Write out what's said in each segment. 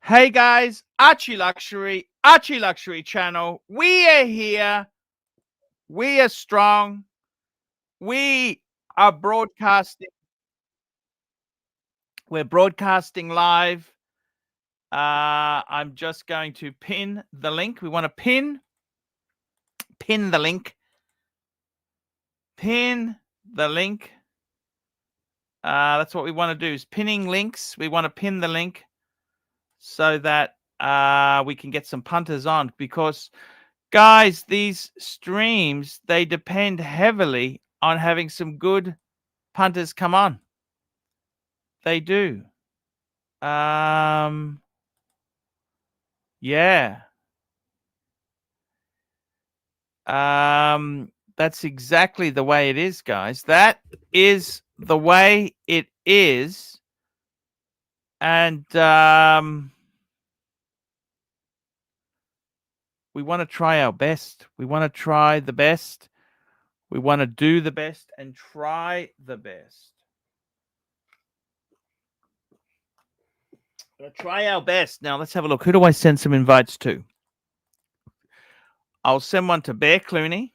Hey guys, Archie Luxury channel. We are here. We are strong. We are broadcasting. We're broadcasting live. I'm just going to pin the link. We want to pin the link. Pin the link. That's what we want to do, is pinning links. We want to pin the link so that we can get some punters on, because guys, these streams, they depend heavily on having some good punters come on. They do. Yeah. That's exactly the way it is, guys. That is the way it is. And we want to try our best. We want to try the best. We want to do the best and try the best. We're going to try our best. Now, let's have a look. Who do I send some invites to? I'll send one to Bear Clooney.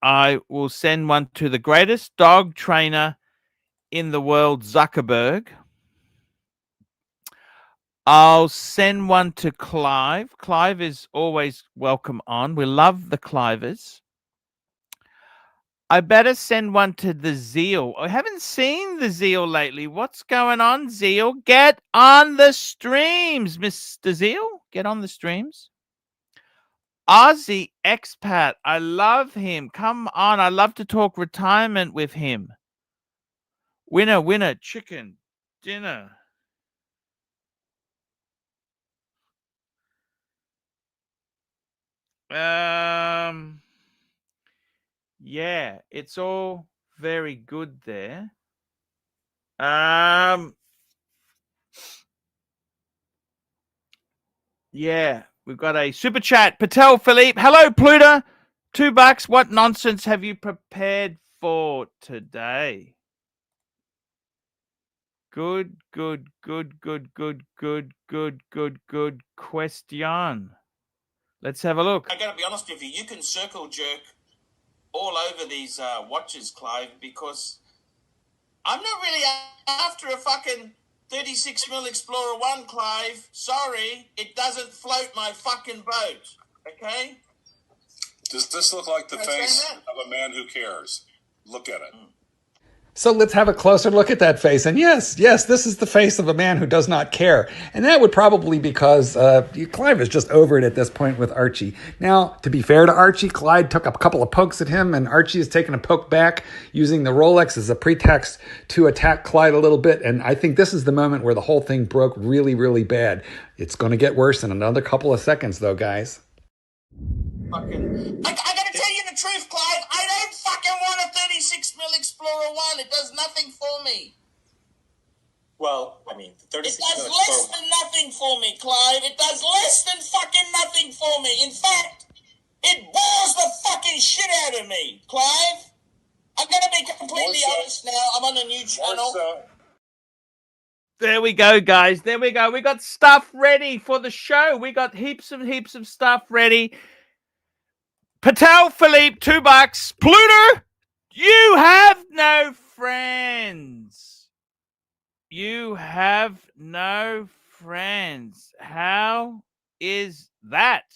I will send one to the greatest dog trainer in the world, Zuckerberg. I'll send one to Clive. Clive is always welcome on. We love the Clivers. I better send one to the Zeal. I haven't seen the Zeal lately. What's going on, Zeal? Get on the streams, Mr. Zeal. Get on the streams. Aussie expat. I love him. Come on. I love to talk retirement with him. Winner, chicken dinner. Yeah, it's all very good there. Yeah, we've got a super chat. Patel Philippe. Hello, Pluto. $2. What nonsense have you prepared for today? Good question. Let's have a look. I gotta be honest with you, you can circle jerk all over these watches, Clive, because I'm not really after a fucking 36mm Explorer 1, Clive. Sorry, it doesn't float my fucking boat, okay? Does this look like the face of a man who cares? Look at it. So let's have a closer look at that face. And yes, this is the face of a man who does not care. And that would probably be because Clive is just over it at this point with Archie. Now, to be fair to Archie, Clyde took a couple of pokes at him, and Archie has taken a poke back, using the Rolex as a pretext to attack Clyde a little bit. And I think this is the moment where the whole thing broke really, really bad. It's going to get worse in another couple of seconds, though, guys. I gotta tell you the truth, Clive. I don't fucking want a 36mm Explorer 1. It does nothing for me. Well, I mean, the 36mm It does less than nothing for me, Clive. It does less than fucking nothing for me. In fact, it bores the fucking shit out of me, Clive. I'm gonna be completely honest now. I'm on a new channel. There we go, guys. There we go. We got stuff ready for the show. We got heaps of stuff ready. Patel Philippe, $2. Pluto, you have no friends. You have no friends. How is that?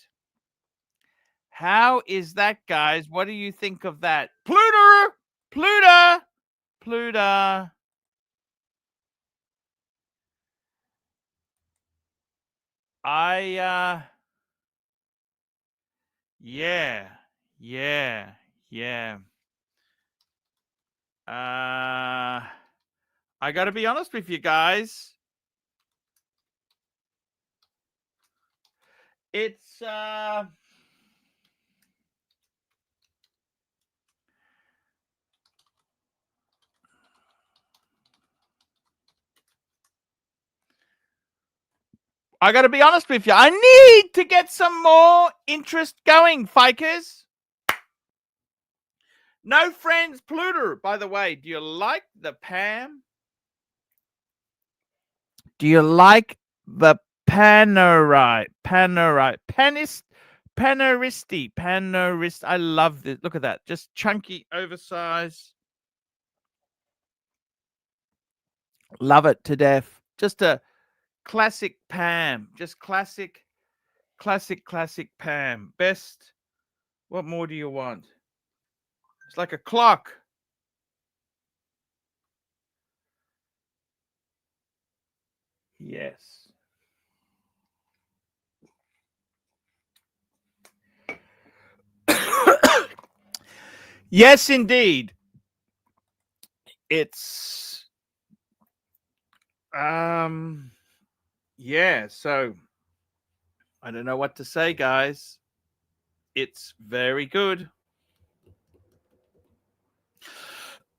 How is that, guys? What do you think of that? Pluto. Yeah. I got to be honest with you guys. It's I got to be honest with you. I need to get some more interest going, fakers. No friends, Pluto. By the way, do you like the Pam? Do you like the Panorite. Panorist. I love this. Look at that. Just chunky, oversized. Love it to death. Just a classic Pam. Just classic Pam. Best. What more do you want? It's like a clock. Yes. Yes, indeed. It's yeah, so I don't know what to say, guys. It's very good.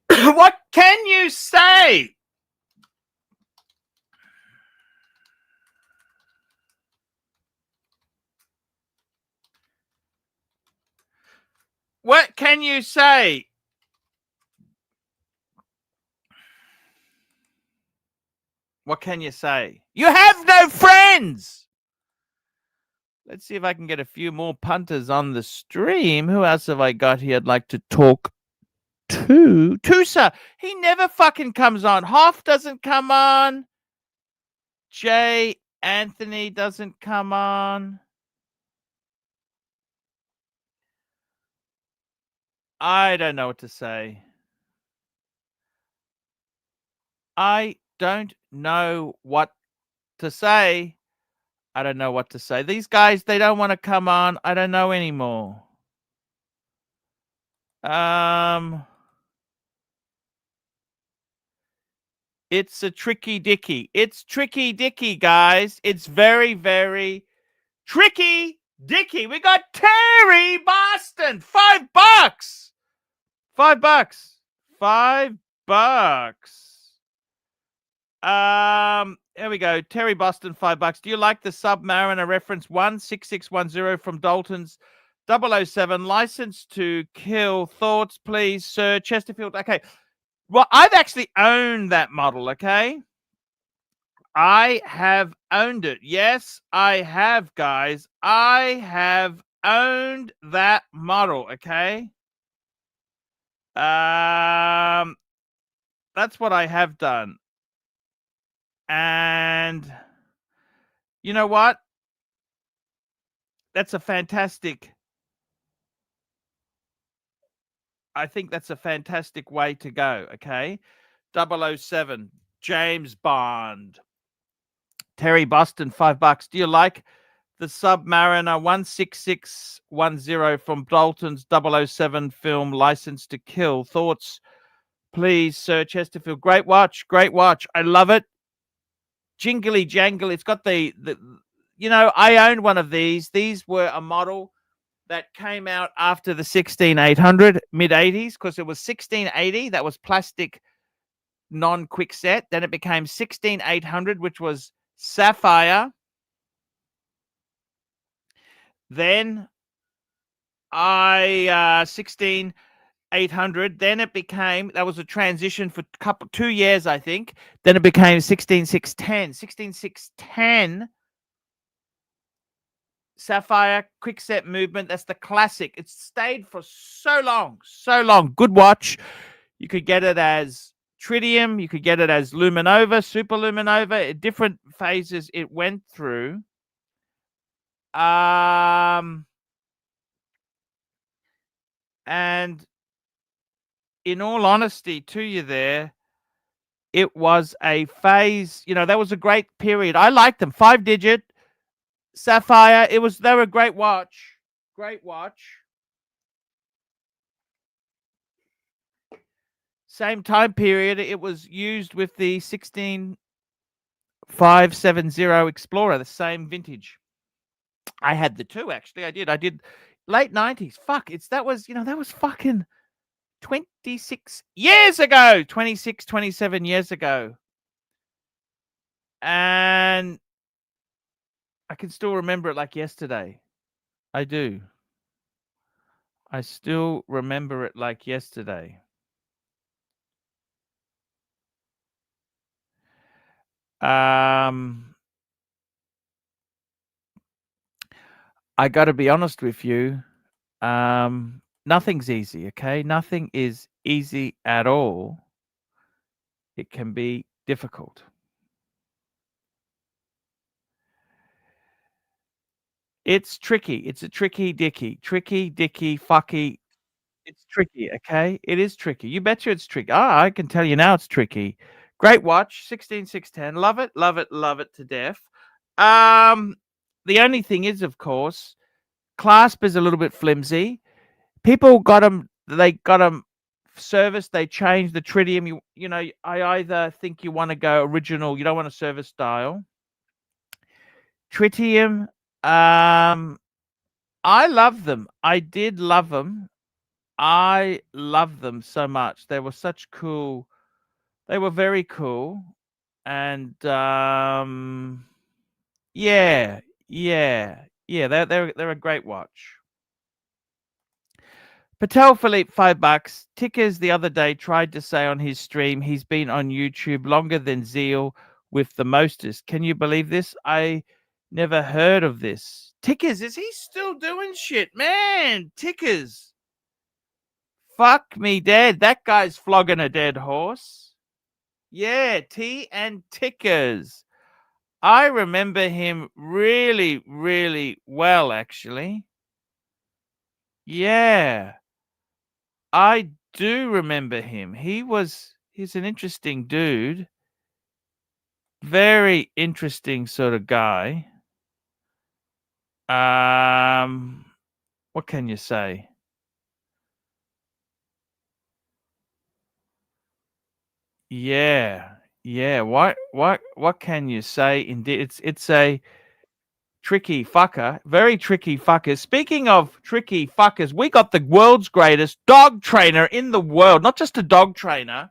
What can you say? What can you say? What can you say? You have no friends. Let's see if I can get a few more punters on the stream. Who else have I got here I'd like to talk to? Tusa. He never fucking comes on. Hoff doesn't come on. Jay Anthony doesn't come on. I don't know what to say. I don't know what to say. I don't know what to say. These guys, they don't want to come on. I don't know anymore. It's a tricky dicky. It's tricky dicky, guys. It's very, very tricky dicky. We got Terry Boston. $5. $5. $5. Here we go. Terry Boston, $5. Do you like the Submariner reference 16610 from Dalton's 007? License to Kill. Thoughts, please, Sir Chesterfield. Okay. Well, I've actually owned that model, okay? I have owned it. Yes, I have, guys. I have owned that model, okay? That's what I have done. And you know what? That's a fantastic. I think that's a fantastic way to go, okay? 007, James Bond. Terry Boston, $5. Do you like the Submariner 16610 from Dalton's 007 film License to Kill? Thoughts, please, Sir Chesterfield. Great watch. Great watch. I love it. Jingly jangle. It's got the you know, I owned one of these. These were a model that came out after the 16800 mid-80s because it was 1680. That was plastic non-quick set. Then it became 16800, which was sapphire. Then 16800. Then it became, that was a transition for 2 years, I think. Then it became 16610. 16610 sapphire quick set movement. That's the classic. It's stayed for so long. Good watch. You could get it as tritium. You could get it as luminova, super luminova. At different phases it went through. And in all honesty to you there, it was a phase, you know, that was a great period. I liked them. 5-digit sapphire. They were a great watch. Great watch. Same time period, it was used with the 16570 Explorer, the same vintage. I had the two, actually. I did late 90s. Fuck, that was fucking 26 years ago. 26, 27 years ago. And I can still remember it like yesterday. I do. I still remember it like yesterday. I got to be honest with you. Nothing's easy, okay? Nothing is easy at all. It can be difficult. It's tricky. It's a tricky dicky. Tricky dicky fucky. It's tricky, okay? It is tricky. You betcha it's tricky. I can tell you now it's tricky. Great watch, 16610. Love it, love it, love it to death. The only thing is, of course, clasp is a little bit flimsy. People got them. They got them serviced. They changed the tritium. You know. I either think you want to go original. You don't want a service style. Tritium. I love them. I did love them. I love them so much. They were such cool. They were very cool, and yeah, yeah, yeah. They're a great watch. Patel Philippe, $5. Tickers the other day tried to say on his stream he's been on YouTube longer than Zeal with the mostest. Can you believe this? I never heard of this. Tickers, is he still doing shit? Man, Tickers. Fuck me dead. That guy's flogging a dead horse. Yeah, T and Tickers. I remember him really, really well, actually. Yeah. I do remember him. He's an interesting dude. Very interesting sort of guy. What can you say? Yeah. Yeah. What can you say? Indeed, it's a tricky fucker. Very tricky fucker. Speaking of tricky fuckers, we got the world's greatest dog trainer in the world. Not just a dog trainer.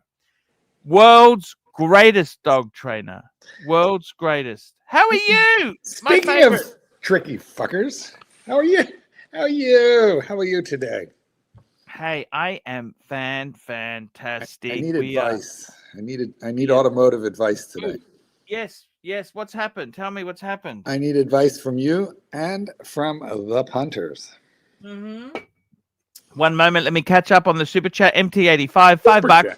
World's greatest dog trainer. World's greatest. How are you? Speaking of tricky fuckers, how are you? How are you? How are you today? Hey, I am fantastic. I need advice. I need automotive advice today. Yes. What's happened? Tell me what's happened. I need advice from you and from the punters. One moment. Let me catch up on the super chat. MT85, $5.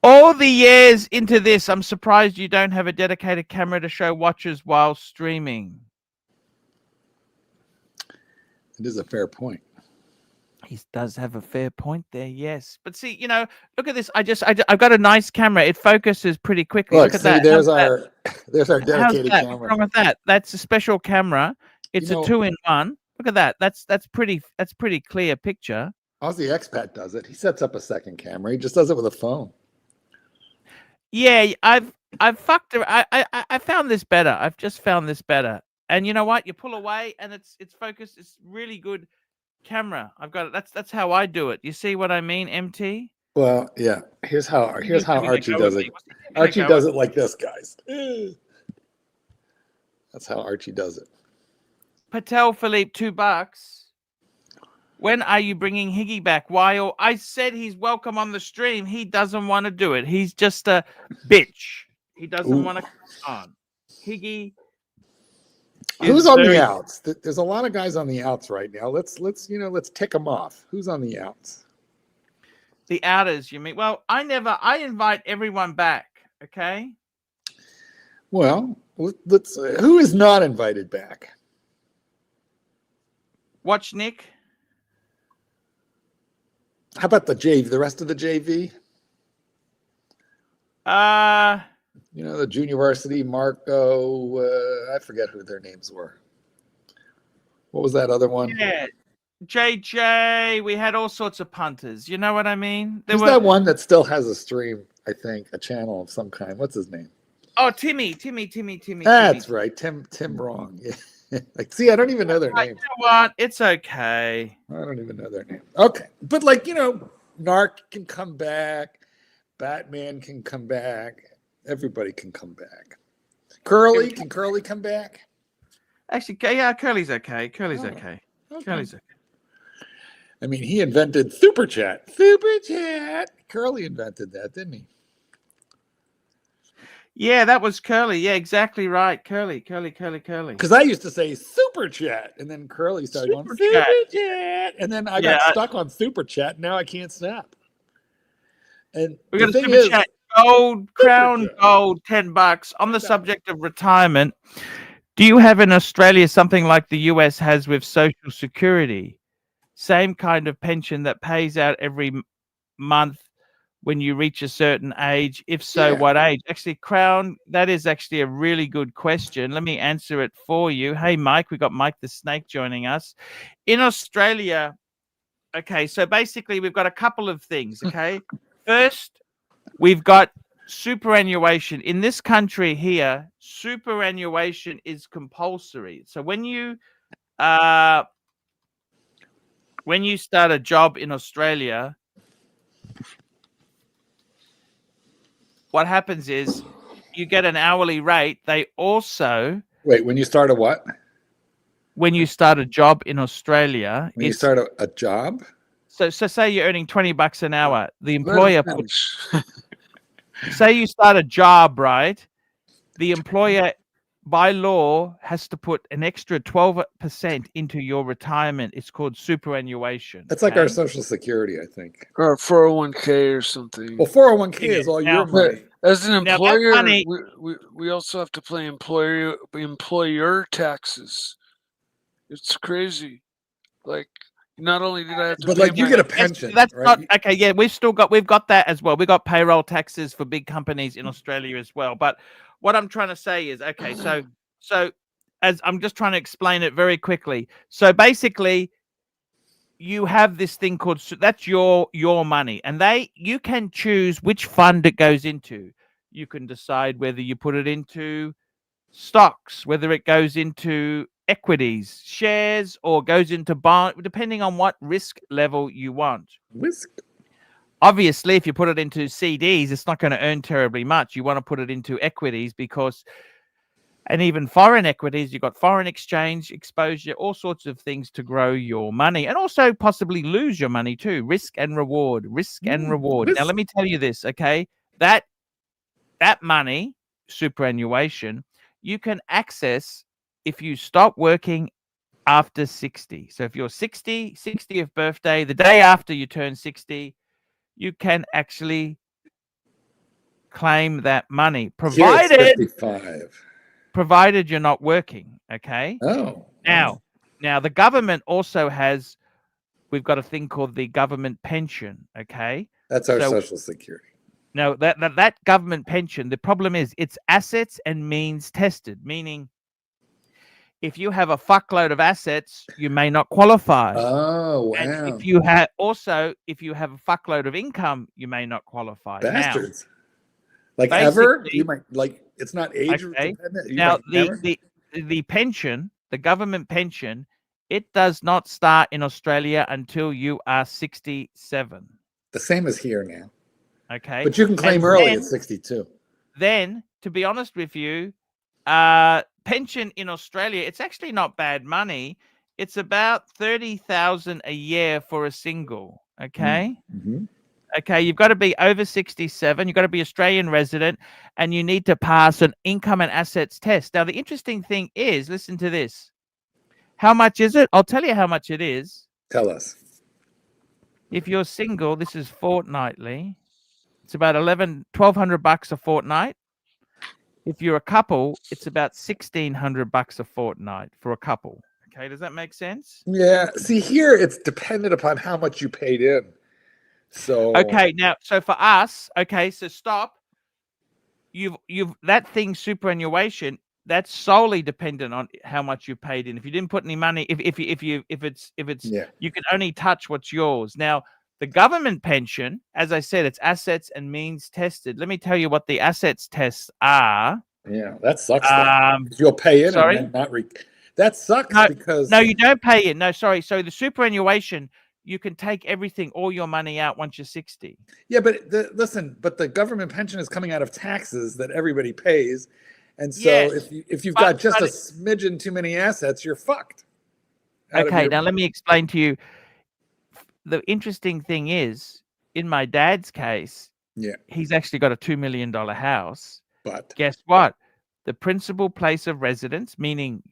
All the years into this, I'm surprised you don't have a dedicated camera to show watches while streaming. It is a fair point. He does have a fair point there, yes. But see, look at this. I've got a nice camera. It focuses pretty quickly. Look at that. There's our dedicated camera. What's wrong with that? That's a special camera. It's a 2-in-1. Look at that. That's pretty clear picture. Aussie Expat does it. He sets up a second camera. He just does it with a phone. Yeah, I've fucked it. I found this better. I've just found this better. And you know what? You pull away and it's focused. It's really good camera. I've got it. That's how I do it. You see what I mean, MT? Well, yeah. Here's how Archie does it. Archie does it like this, guys. That's how Archie does it. Patel Philippe, $2. When are you bringing Higgy back? Why? I said he's welcome on the stream. He doesn't want to do it. He's just a bitch. He doesn't want to come on. Higgy. Who's on the outs? There's a lot of guys on the outs right now. Let's tick them off. Who's on the outs? The outers, you mean? Well, I invite everyone back. Okay. Well, let's. Who is not invited back? Watch Nick. How about the JV? The rest of the JV? The junior varsity, Marco. I forget who their names were. What was that other one? Yeah, JJ. We had all sorts of punters. You know what I mean? There's that one that still has a stream. I think a channel of some kind. What's his name? Oh, Timmy. That's right, Tim Wrong. Yeah. See, I don't even know their names. You know what? It's okay. I don't even know their name. Okay, but Narc can come back, Batman can come back, everybody can come back. Curly, can Curly come back? Actually, yeah, Curly's okay. Curly's okay. Curly's okay. I mean, he invented Super Chat. Curly invented that, didn't he? Yeah, that was Curly. Yeah, exactly right. Curly. Because I used to say super chat, and then Curly started going Super super chat. chat, and then I Yeah, got stuck on super chat. And now I can't stop. And we the got a thing super is, chat. Gold, crown, chat. gold, $10. On the subject of retirement, do you have in Australia something like the US has with Social Security? Same kind of pension that pays out every month when you reach a certain age? If so, Yeah. what age? Actually, Crown, that is actually a really good question. Let me answer it for you. Hey, Mike, we got Mike the Snake joining us. In Australia, okay, so basically we've got a couple of things, okay? First, we've got superannuation. In this country here, superannuation is compulsory. So when you start a job in Australia, what happens is you get an hourly rate. They also Wait, when you start a what? When you start a job in Australia, When you start a job? So say you're earning $20 an hour. The Let him employer finish. say you start a job, right? The employer by law has to put an extra 12% into your retirement. It's called superannuation. That's like our Social Security, I think. Or 401k or something. Well, 401k Yeah, is all now- your money. As an Now, that employer, money- we also have to pay employer taxes. It's crazy. Like, not only did I have to But pay like you my- get a pension, That's right? not okay. Yeah, we've got that as well. We got payroll taxes for big companies in Australia as well. But what I'm trying to say is, okay, so as I'm just trying to explain it very quickly. So basically, you have this thing called that's your money, and you can choose which fund it goes into. You can decide whether you put it into stocks, whether it goes into equities, shares, or goes into bond, depending on what risk level you want. Risk. Obviously, if you put it into CDs, it's not going to earn terribly much. You want to put it into equities and even foreign equities, you've got foreign exchange exposure, all sorts of things to grow your money, and also possibly lose your money too. Risk and reward. Now, let me tell you this, okay? That money, superannuation, you can access if you stop working after 60. So if you're 60th birthday, the day after you turn 60, you can actually claim that money, provided 55. provided you're not working. Okay. Oh. Now the government also has. We've got a thing called the government pension. Okay. That's our Social Security. No, that government pension. The problem is it's assets and means tested, meaning if you have a fuckload of assets, you may not qualify. Oh, wow. And if you have a fuckload of income, you may not qualify. Bastards. Like ever? You might it's not age dependent. Now the pension, the government pension, it does not start in Australia until you are 67. The same as here now. Okay. But you can claim early at 62. Then, to be honest with you, pension in Australia, it's actually not bad money. It's about 30,000 a year for a single. Okay. Mm-hmm. Okay, you've got to be over 67. You've got to be Australian resident, and you need to pass an income and assets test. Now, the interesting thing is, listen to this. How much is it? I'll tell you how much it is. Tell us. If you're single, this is fortnightly. It's about $1,200 a fortnight. If you're a couple, it's about $1,600 a fortnight for a couple. Okay, does that make sense? Yeah. See, here it's dependent upon how much you paid in. So okay, now so for us, okay, so stop. You've that thing superannuation, that's solely dependent on how much you paid in. If you didn't put any money, if it's you can only touch what's yours. Now, the government pension, as I said, it's assets and means tested. Let me tell you what the assets tests are. Yeah, that sucks. You'll pay in and not that sucks because no, you don't pay in. No, sorry. So the superannuation, you can take everything, all your money out once you're 60. Yeah, but the government pension is coming out of taxes that everybody pays. And so if you've got just a smidgen too many assets, you're fucked. Okay, now let me explain to you. The interesting thing is, in my dad's case, he's actually got a $2 million house. But guess what? The principal place of residence, meaning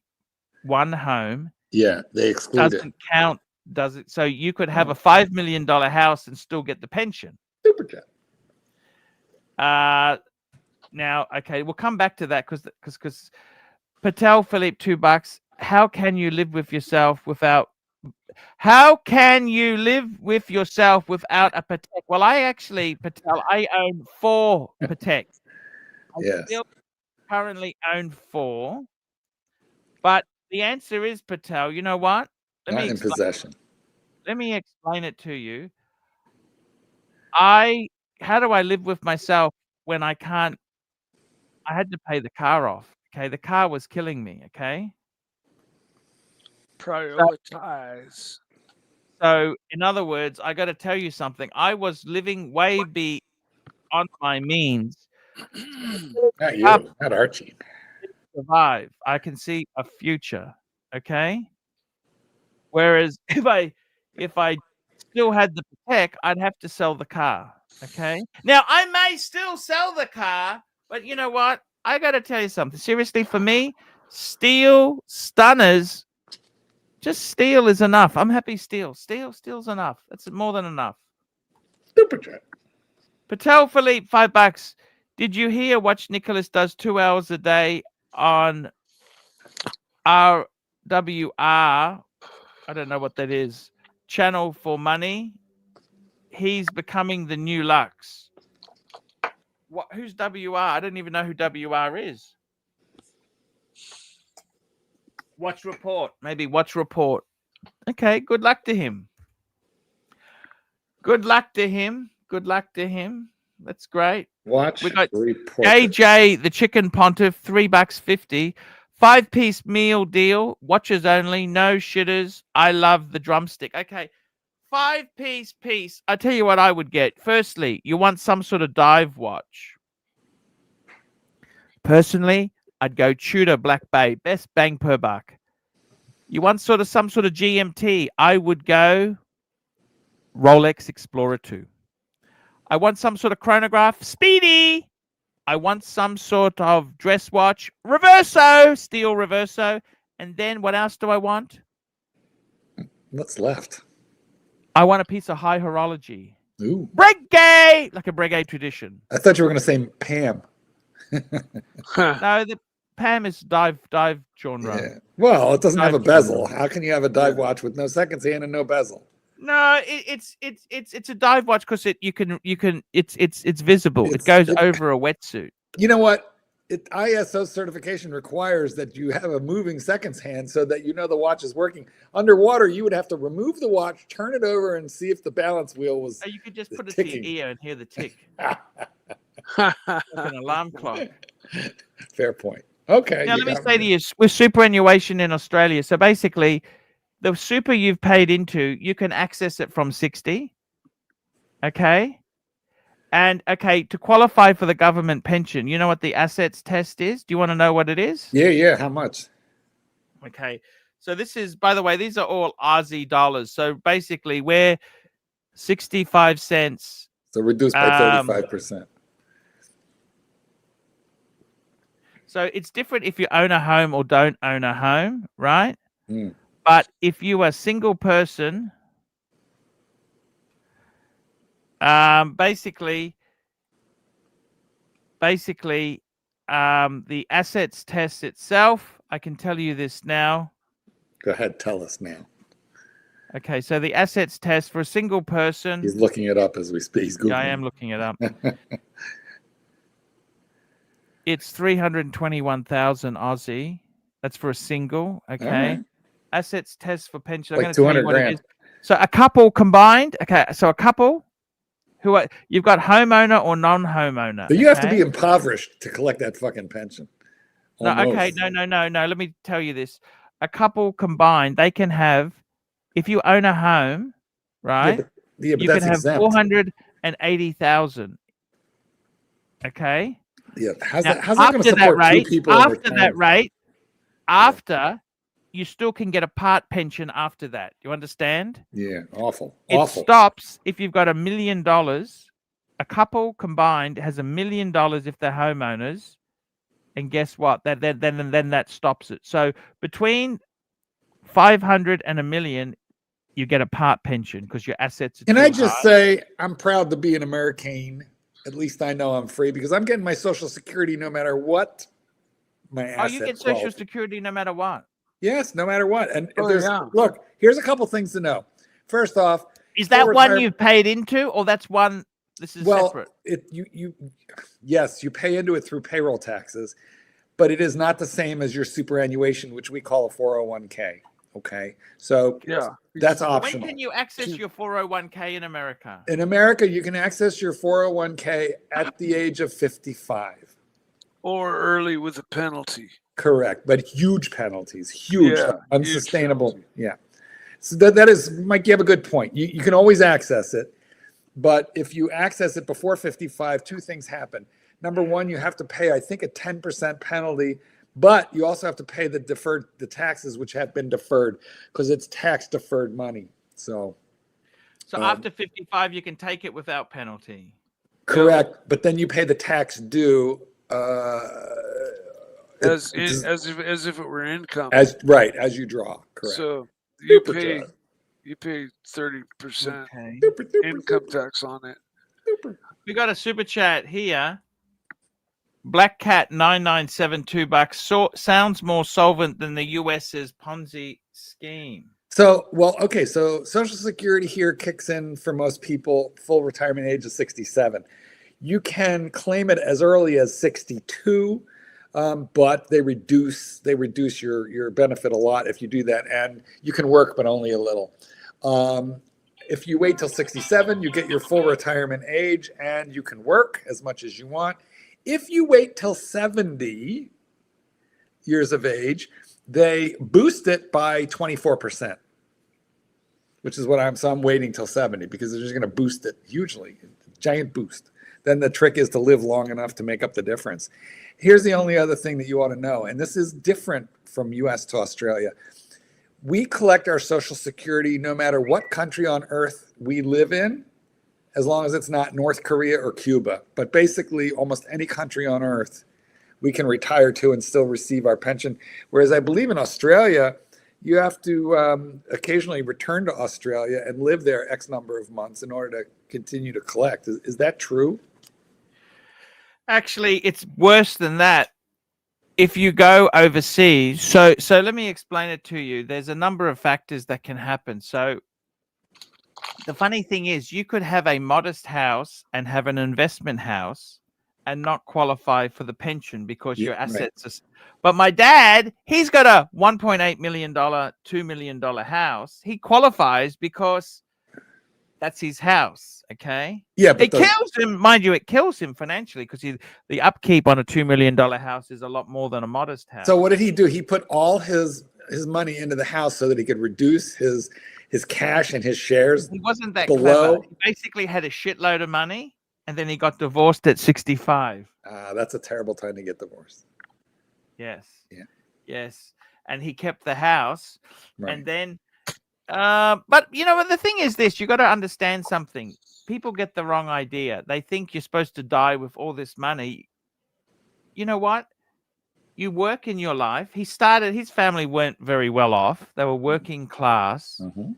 one home, yeah, they exclude it. doesn't count, does it? So you could have a $5 million house and still get the pension. Super chat. Now, okay, we'll come back to that because Patel Philippe, $2. How can you live with yourself without? How can you live with yourself without a Patek? Well, Patel, I own 4 Pateks. I Yes. still currently own 4, but the answer is, Patel, you know what? Not in possession. Let me explain it to you. How do I live with myself when I can't? I had to pay the car off. Okay, the car was killing me. Okay. Prioritize. So, in other words, I got to tell you something. I was living way beyond my means. Not you, not Archie. Survive. I can see a future. Okay. Whereas if I still had the Patek, I'd have to sell the car. Okay. Now I may still sell the car, but you know what? I got to tell you something. Seriously, for me, steel stunners. Just steel is enough. I'm happy steel. Steel's enough. That's more than enough. Super chat. Patel Philippe, $5. Did you hear Watch Nicholas does 2 hours a day on RWR? I don't know what that is. Channel for money. He's becoming the new Lux. What? Who's WR? I don't even know who WR is. Watch Report. Maybe Watch Report. Okay, good luck to him. Good luck to him. Good luck to him. That's great. Watch We got Report. AJ, the Chicken Pontiff, $3.50. 5-piece meal deal. Watches only. No shitters. I love the drumstick. Okay. 5-piece piece. I tell you what I would get. Firstly, you want some sort of dive watch. Personally, I'd go Tudor Black Bay. Best bang per buck. You want some sort of GMT. I would go Rolex Explorer 2. I want some sort of chronograph. Speedy. I want some sort of dress watch. Reverso. Steel Reverso. And then what else do I want? What's left? I want a piece of high horology. Ooh. Breguet. Like a Breguet tradition. I thought you were going to say Pam. No, the Pam is dive genre. Yeah. Well, it doesn't have a Dive bezel. How can you have a dive watch with no seconds hand and no bezel? No, it's a dive watch because it's visible. It goes over a wetsuit. You know what? ISO certification requires that you have a moving seconds hand so that you know the watch is working. Underwater, you would have to remove the watch, turn it over, and see if the balance wheel was. Oh, you could just put it ticking. to your ear and hear the tick. Like an alarm clock. Fair point. Okay. Now let me say to you, with superannuation in Australia, so basically, the super you've paid into, you can access it from 60. Okay. And okay, to qualify for the government pension, you know what the assets test is? Do you want to know what it is? Yeah. How much? Okay. So this is, by the way, these are all Aussie dollars. So basically, we're 65 cents. So reduced by 35%. So it's different if you own a home or don't own a home, right? Mm. But if you are a single person, basically, the assets test itself, I can tell you this now. Go ahead, tell us now. Okay, so the assets test for a single person. He's looking it up as we speak. He's Googling. Yeah, I am looking it up. It's 321,000 Aussie. That's for a single. Okay. Right. Assets test for pension. Like I'm going to tell you what $200,000. it is. So a couple combined. Okay. So a couple who are, you've got homeowner or non-homeowner. So you have to be impoverished to collect that fucking pension. No, okay. No. Let me tell you this. A couple combined, they can have, if you own a home, right? Yeah, but you that's can have exempt. 480,000. Okay. Yeah, how's Now, that going to support two people? After you still can get a part pension after that. You understand? Yeah, awful. It stops if you've got $1 million. A couple combined has $1 million if they're homeowners. and guess what? Then that stops it. So between 500 and $1 million, you get a part pension because your assets are Can too I just high. say I'm proud to be an American? At least I know I'm free because I'm getting my Social Security no matter what my asset Oh, you get Social quality. Security no matter what. Yes, no matter what. And if Oh, there's yeah. look, here's a couple things to know. First off, Is that full one retire- you've paid into, or that's one? This is well, separate. yes, you pay into it through payroll taxes, but it is not the same as your superannuation, which we call a 401k. Okay, so Yeah. that's When optional. can you access your 401k in America? In America, you can access your 401k at the age of 55. Or early with a penalty. Correct, but huge penalties, huge, Yeah, unsustainable. huge Yeah. So that is, Mike, you have a good point. You can always access it, but if you access it before 55, two things happen. Number one, you have to pay, I think, a 10% penalty, but you also have to pay the taxes which have been deferred because it's tax deferred money. So after 55, you can take it without penalty. correct, but then you pay the tax due. As if it were income. As you draw. Correct. So you Super pay job. you pay 30% Okay. income tax on it. We got a super chat here. Black Cat 9972 bucks. Sounds more solvent than the US's Ponzi scheme. So, okay. So Social Security here kicks in for most people, full retirement age of 67. You can claim it as early as 62, but they reduce your benefit a lot if you do that, and you can work, but only a little. If you wait till 67, you get your full retirement age, and you can work as much as you want. If you wait till 70 years of age, they boost it by 24%, which is what I'm waiting till 70 because they're just going to boost it hugely, giant boost. Then the trick is to live long enough to make up the difference. Here's the only other thing that you ought to know, and this is different from US to Australia. We collect our Social Security no matter what country on earth we live in, as long as it's not North Korea or Cuba. But basically, almost any country on earth, we can retire to and still receive our pension. Whereas I believe in Australia, you have to occasionally return to Australia and live there X number of months in order to continue to collect. Is that true? Actually, it's worse than that. If you go overseas, so let me explain it to you. There's a number of factors that can happen. So the funny thing is, you could have a modest house and have an investment house and not qualify for the pension because your assets are. But my dad, he's got a $1.8 million, $2 million house. He qualifies because that's his house. Okay. Yeah, but it kills him, mind you. It kills him financially because the upkeep on a $2 million house is a lot more than a modest house. So what did he do? He put all his money into the house so that he could reduce his cash and his shares. He wasn't that below. clever. He basically had a shitload of money, and then he got divorced at 65. That's a terrible time to get divorced. Yes. Yeah. Yes. And he kept the house. Right. And then, but you know, the thing is this, you got to understand something. People get the wrong idea. They think you're supposed to die with all this money. You know what? You work in your life. His family weren't very well off. They were working class. Mm-hmm.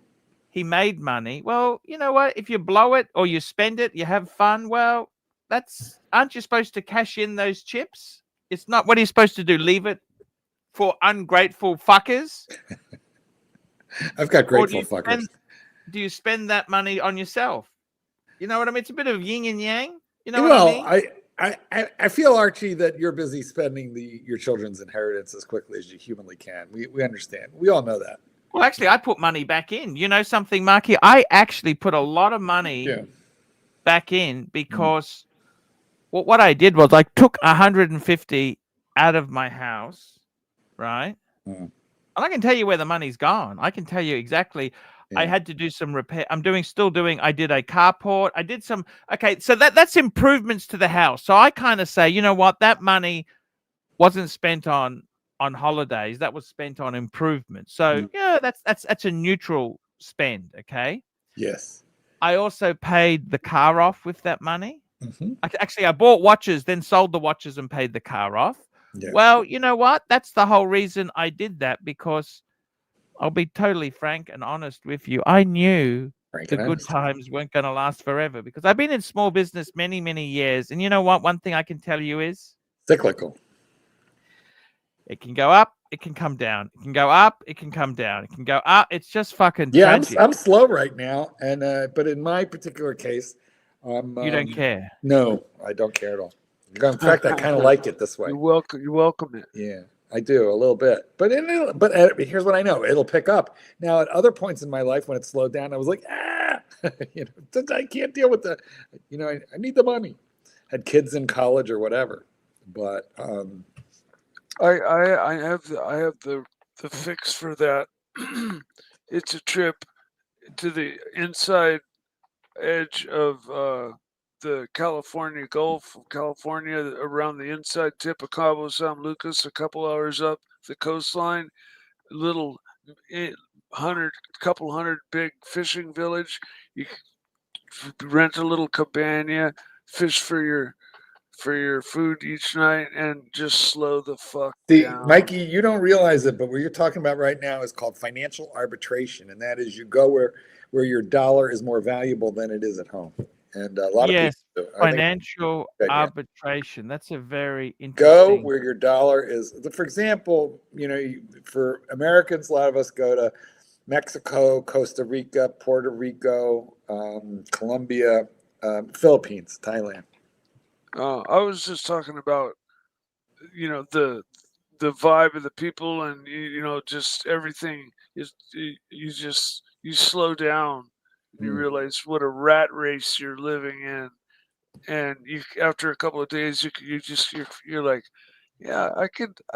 He made money. Well, you know what? If you blow it or you spend it, you have fun. Well, aren't you supposed to cash in those chips? It's not. What are you supposed to do? Leave it for ungrateful fuckers? I've got grateful fuckers. Do you spend that money on yourself? You know what I mean? It's a bit of yin and yang. You know what I mean? I feel, Archie, that you're busy spending your children's inheritance as quickly as you humanly can. We understand. We all know that. Well, actually, I put money back in. You know something, Marky? I actually put a lot of money back in because what I did was I took 150 out of my house, right? And I can tell you where the money's gone. I can tell you exactly. Yeah. I had to do some repair. I did a carport. I did some. Okay, so that's improvements to the house. So I kind of say, you know what? That money wasn't spent on holidays. That was spent on improvements. So yeah, that's a neutral spend. Okay. Yes. I also paid the car off with that money. Mm-hmm. Actually, I bought watches, then sold the watches and paid the car off. Yeah. Well, you know what? That's the whole reason I did that, because I'll be totally frank and honest with you. I knew Frank the and good honest. times weren't going to last forever, because I've been in small business many, many years. And you know what? One thing I can tell you is Cyclical. it can go up, it can come down. It can go up, it can come down. It can go up. It's just fucking Yeah, tragic. I'm slow right now, and but in my particular case, You don't care. No, I don't care at all. In fact, I kind of like it this way. You welcome it. Yeah, I do a little bit, but here's what I know: it'll pick up. Now, at other points in my life when it slowed down, I was like, I can't deal with the, I need the money. Had kids in college or whatever, but I have the fix for that. It's a trip to the inside edge of the California Gulf of California, around the inside tip of Cabo San Lucas, a couple hours up the coastline, little couple hundred big fishing village. You rent a little cabana, fish for your food each night, and just slow the fuck down. Mikey, you don't realize it, but what you're talking about right now is called financial arbitration, and that is you go where your dollar is more valuable than it is at home. And a lot of people do. Financial arbitration. That's a very interesting. Go where your dollar is. For example, for Americans, a lot of us go to Mexico, Costa Rica, Puerto Rico, Colombia, Philippines, Thailand. I was just talking about, the vibe of the people, and just everything is. You slow down. You realize what a rat race you're living in, and after a couple of days, you're like, yeah, I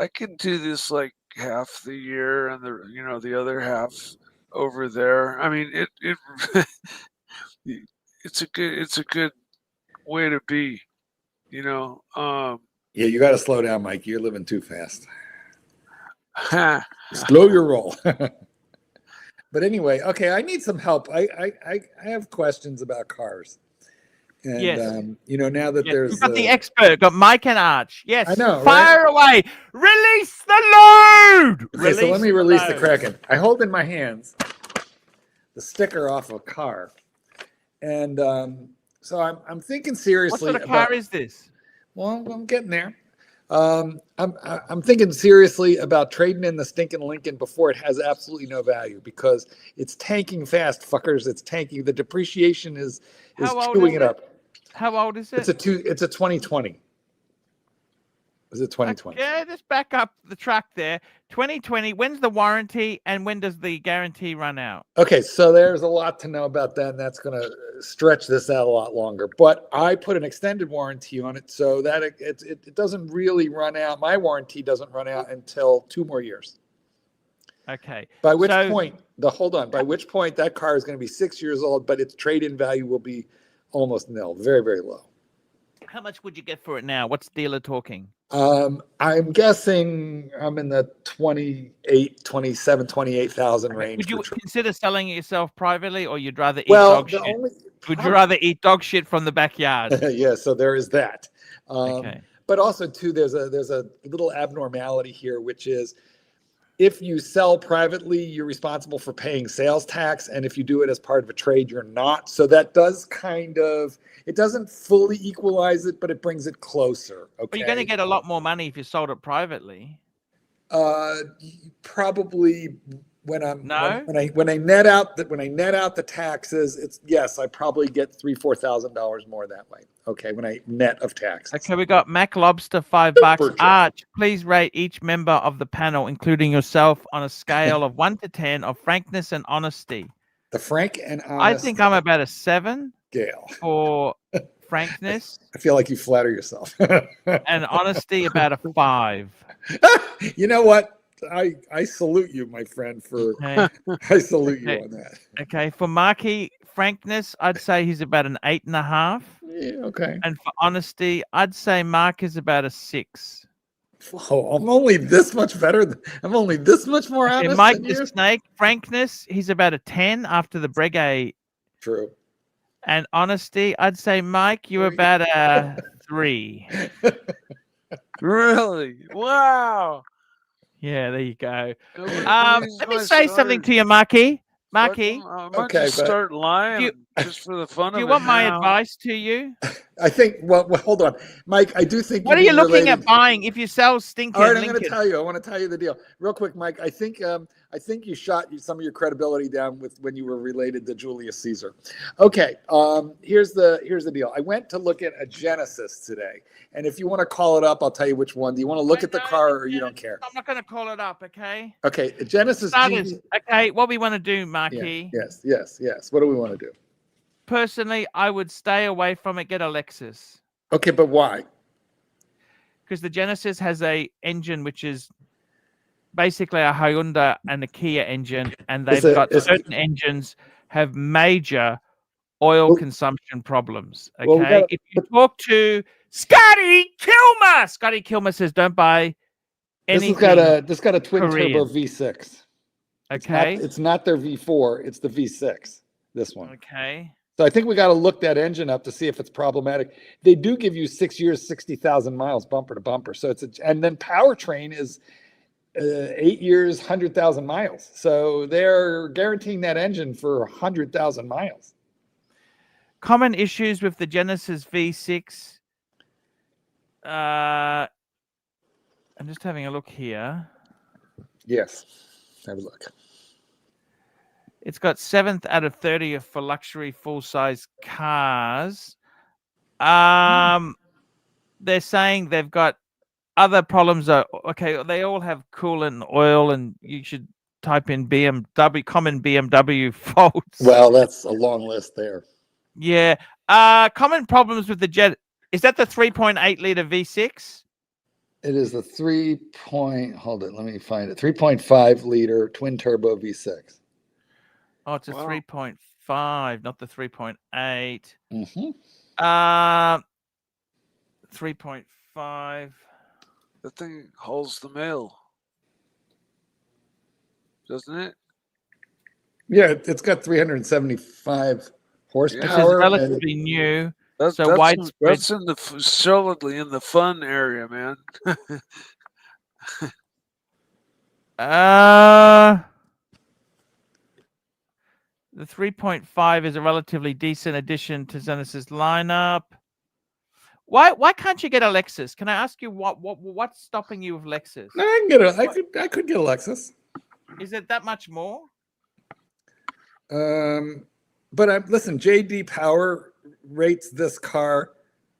can do this like half the year, and the other half over there. I mean, it's a good way to be. Yeah, you got to slow down, Mike. You're living too fast. Slow your roll. But anyway, okay, I need some help. I have questions about cars. And, yes. Now that there's... We've got the expert, got Mike and Arch. Yes. I know, Fire away. Release the load. Okay, so let me release the Kraken. I hold in my hands the sticker off a car. And so I'm thinking seriously. What sort of car is this? Well, I'm getting there. I'm thinking seriously about trading in the stinking Lincoln before it has absolutely no value, because it's tanking fast, fuckers. It's tanking. The depreciation is chewing it up. How old is it? It's a 2020. Is it 2020? Okay, let's back up the truck there. 2020. When's the warranty, and when does the guarantee run out? Okay, so there's a lot to know about that, and that's going to stretch this out a lot longer. But I put an extended warranty on it, so that it doesn't really run out. My warranty doesn't run out until 2 more years. Okay. By which point that car is going to be 6 years old, but its trade-in value will be almost nil, very, very low. How much would you get for it now? What's dealer talking? I'm guessing I'm in the 28,000 range. Would you consider selling it yourself privately, or you'd rather eat dog shit? Would you rather eat dog shit from the backyard? Yeah, so there is that. Okay. But also too, there's a little abnormality here, which is if you sell privately, you're responsible for paying sales tax, and if you do it as part of a trade, you're not. So that does it doesn't fully equalize it, but it brings it closer. Okay. But you're going to get a lot more money if you sold it privately. Probably when I net out the taxes, I probably get $3,000-$4,000 more that way. Okay, when I net of tax. Okay, we got Mac Lobster, $5. Arch, please rate each member of the panel, including yourself, on a scale of 1 to 10 of frankness and honesty. The frank and honest. I think I'm about a 7. Scale. For frankness. I feel like you flatter yourself. And honesty, about a 5. You know what? I salute you, my friend, for I salute you on that. Okay. For Marky, frankness, I'd say he's about an 8.5. Yeah, okay. And for honesty, I'd say Mark is about a 6. Oh, I'm only this much better. I'm only this much more honest. Mike the Snake, frankness, he's about a 10 after the Breguet. True. And honesty, I'd say, Mike, you're about a 3. Really? Wow. Yeah, there you go. Nobody Let believes me my say something story. to you, Marky. Fuck Marky, 'em. I might Okay, just but start lying you- just for the fun do you of want it my now. advice to you? I think. Well, hold on, Mike. I do think What are being you looking at related. buying if you sell All right, stinking I'm going to Lincoln? tell you. I want to tell you the deal real quick, Mike. I think you shot some of your credibility down with when you were related to Julius Caesar. Okay, here's the deal. I went to look at a Genesis today, and if you want to call it up, I'll tell you which one. Do you want to look at the car, or you don't care? I'm not going to call it up, okay? Okay, Genesis Starters, GV. okay, what we want to do, Yeah, Marky. yes. What do we want to do? Personally, I would stay away from it, get a Lexus. Okay, but why? Because the Genesis has a engine which is basically a Hyundai and a Kia engine, and they've got certain engines have major oil consumption problems. Okay, well, if you talk to Scotty Kilmer says don't buy anything. This got a twin turbo Korean. V6. Okay, It's not their V4. It's the V6. This one. okay. So I think we got to look that engine up to see if it's problematic. They do give you 6 years, 60,000 miles, bumper to bumper. So and then powertrain is 8 years, 100,000 miles. So they're guaranteeing that engine for 100,000 miles. Common issues with the Genesis V6. I'm just having a look here. Yes, have a look. It's got 7th out of 30 for luxury full-size cars. They're saying they've got other problems. Okay, they all have coolant and oil, and you should type in BMW, common BMW faults. Well, that's a long list there. Yeah. Common problems with the Jet. Is that the 3.8 liter V6? It is the 3.5 liter twin turbo V6. Oh, it's a 3.5, not the 3.8. Mm-hmm. 3.5. The thing holds the mail, doesn't it? Yeah, it's got 375 horsepower. This is relatively new. That's widespread. That's in the solidly in the fun area, man. The 3.5 is a relatively decent addition to Genesis lineup. Why can't you get a Lexus? Can I ask you what's stopping you with Lexus? No, I can get I could get a Lexus. Is it that much more? But listen, JD Power rates this car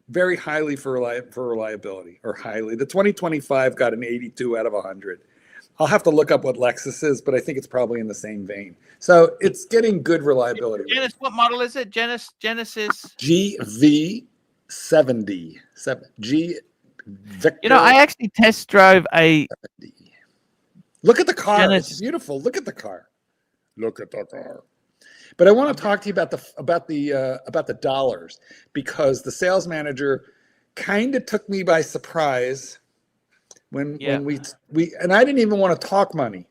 very highly for reliability, or highly. The 2025 got an 82 out of 100. I'll have to look up what Lexus is, but I think it's probably in the same vein. So it's getting good reliability. Genesis, what model is it? Genesis GV70. G Victor. You know, I actually test drove a. Look at the car. Genesis. It's beautiful. Look at the car. Look at the car. But I want to talk to you about the dollars, because the sales manager kind of took me by surprise when we and I didn't even want to talk money,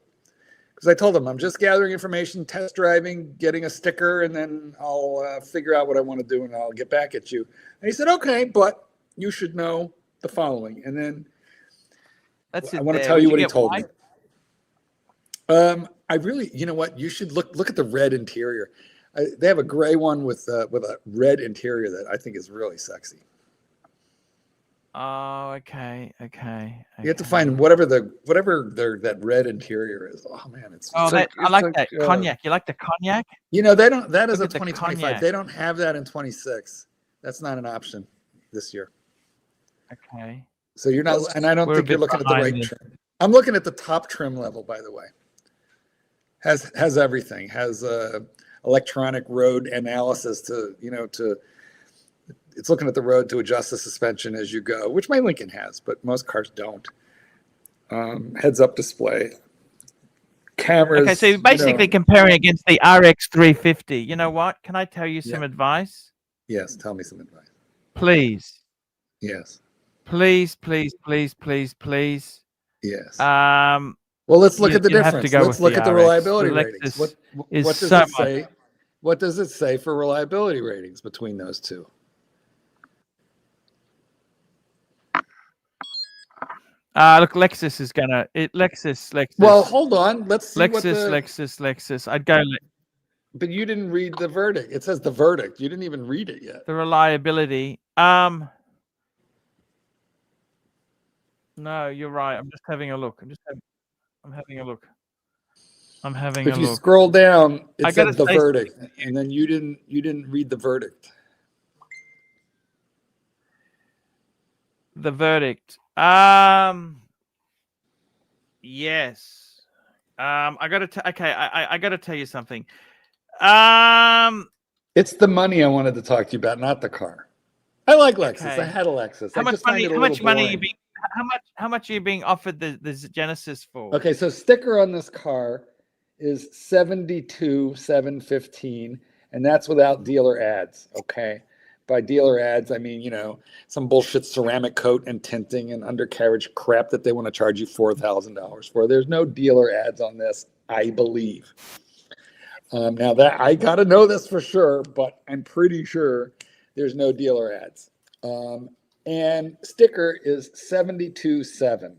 because I told him I'm just gathering information, test driving, getting a sticker, and then I'll figure out what I want to do and I'll get back at you. And he said, okay, but you should know the following. And then I want to tell you what he told me. I really, you know what? You should look at the red interior. They have a gray one with a red interior that I think is really sexy. Oh, okay. You have to find whatever that red interior is. Oh man, I like that cognac. You like the cognac? You know, they don't. That is Look a at the 2025. cognac. They don't have that in 26. That's not an option this year. Okay. So you're not, and I don't think you're looking at the right trim. I'm looking at the top trim level, by the way. Has everything. Has electronic road analysis it's looking at the road to adjust the suspension as you go, which my Lincoln has, but most cars don't. Heads-up display. Cameras. Okay, so you're basically comparing against the RX 350. You know what? Can I tell you some advice? Yes, tell me some advice. Please. Yes. Please. Yes. Well, let's look at the difference. Let's look at the reliability ratings. What does it say? What does it say for reliability ratings between those two? Look, Lexus is gonna. Lexus. Well, hold on. Let's see what the. Lexus. I'd go. But you didn't read the verdict. It says the verdict. You didn't even read it yet. The reliability. No, you're right. I'm just having a look. I'm having a look. If you scroll down, it said the verdict, something. and then you didn't read the verdict. The verdict. Yes. I gotta tell you something. It's the money I wanted to talk to you about, not the car. I like Lexus. Okay. I had a Lexus. How much are you being offered the Genesis for? Okay, so sticker on this car is $72,715, and that's without dealer ads. Okay, by dealer ads, I mean, you know, some bullshit ceramic coat and tinting and undercarriage crap that they want to charge you $4,000 for. There's no dealer ads on this, I believe. Now that I gotta know this for sure, but I'm pretty sure there's no dealer ads. And sticker is $72,700.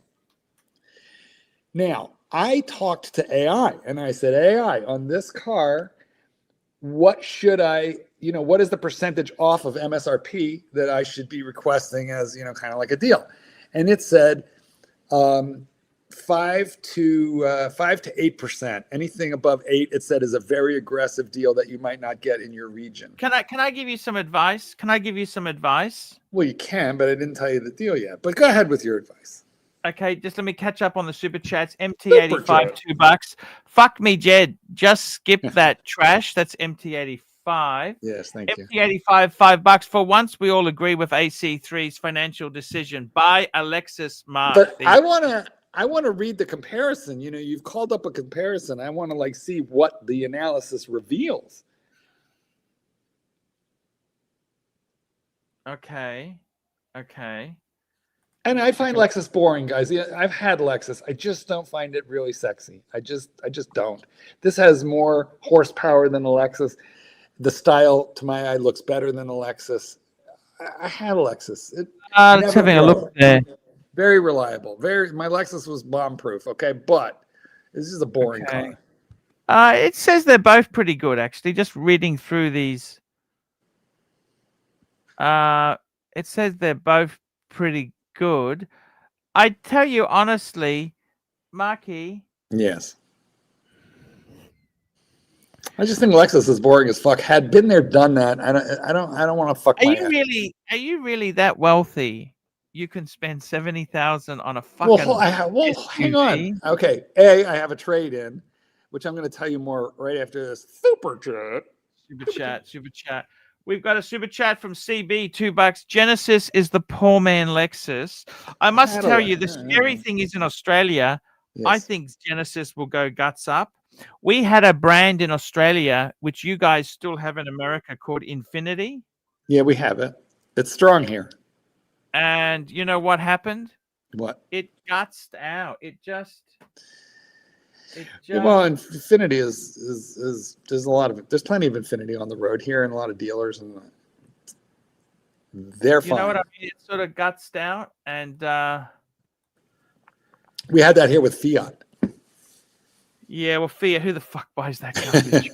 Now, I talked to AI and I said, AI, on this car, what should I, you know, what is the percentage off of MSRP that I should be requesting as, you know, kind of like a deal? And it said 5 to 8%. Anything above 8, it said, is a very aggressive deal that you might not get in your region. Can I give you some advice? Well, you can, but I didn't tell you the deal yet. But go ahead with your advice. Okay, just let me catch up on the super chats. MT85, $2. Fuck me, Jed. Just skip that trash. That's MT85. Yes, thank you. MT85, $5. For once, we all agree with AC3's financial decision. Buy Alexis Mark. But I want to read the comparison. You know, you've called up a comparison. I want to like see what the analysis reveals. Okay. And I find Lexus boring, guys. Yeah, I've had Lexus. I just don't find it really sexy. I just don't. This has more horsepower than a Lexus. The style, to my eye, looks better than a Lexus. I had a Lexus. Let's having a look there. Very reliable. My Lexus was bomb-proof. Okay, but this is a boring car. It says they're both pretty good, actually. Just reading through these. It says they're both pretty good. I tell you honestly, Marky. Yes. I just think Lexus is boring as fuck. Had been there, done that. I don't want to fuck. Are you really that wealthy? You can spend $70,000 on a fucking. Well, hang on. Okay, I have a trade in, which I'm going to tell you more right after this super chat. We've got a super chat from CB, $2. Genesis is the poor man Lexus. I must tell you, the scary thing is in Australia, yes. I think Genesis will go guts up. We had a brand in Australia, which you guys still have in America, called Infinity. Yeah, we have it. It's strong here. And you know what happened? What? It gutsed out. It just. Well, Infinity is there's a lot of it. There's plenty of Infinity on the road here and a lot of dealers, and they're fine. You know what I mean? It sort of gutsed out, and we had that here with Fiat. Yeah, well, Fiat, who the fuck buys that garbage?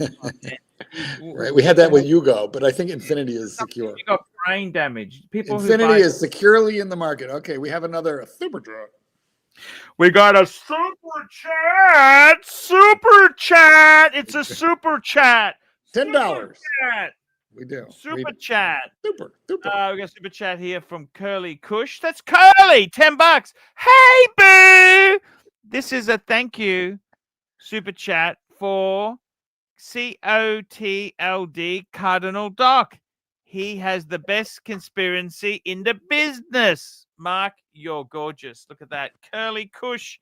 Right, we had that with Yugo, but I think Infinity is secure. You got brain damage. Infinity is securely in the market. Okay, we have another supercharger. We got a super chat. It's a super chat. $10. We do. Super chat. Super. We got super chat here from Curly Kush. That's Curly. $10. Hey, boo. This is a thank you super chat for COTLD Cardinal Doc. He has the best conspiracy in the business. Mark, you're gorgeous. Look at that. Curly Kush.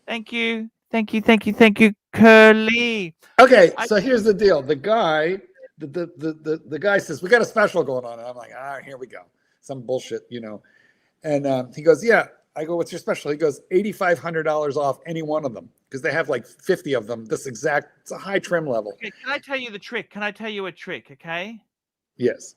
Thank you, Curly. Okay, so here's the deal. The guy, the guy says, we got a special going on. And I'm like, here we go. Some bullshit, you know. And he goes, yeah. I go, what's your special? He goes, $8,500 off any one of them. Because they have like 50 of them. It's a high trim level. Okay, can I tell you the trick? Can I tell you a trick, okay? Yes.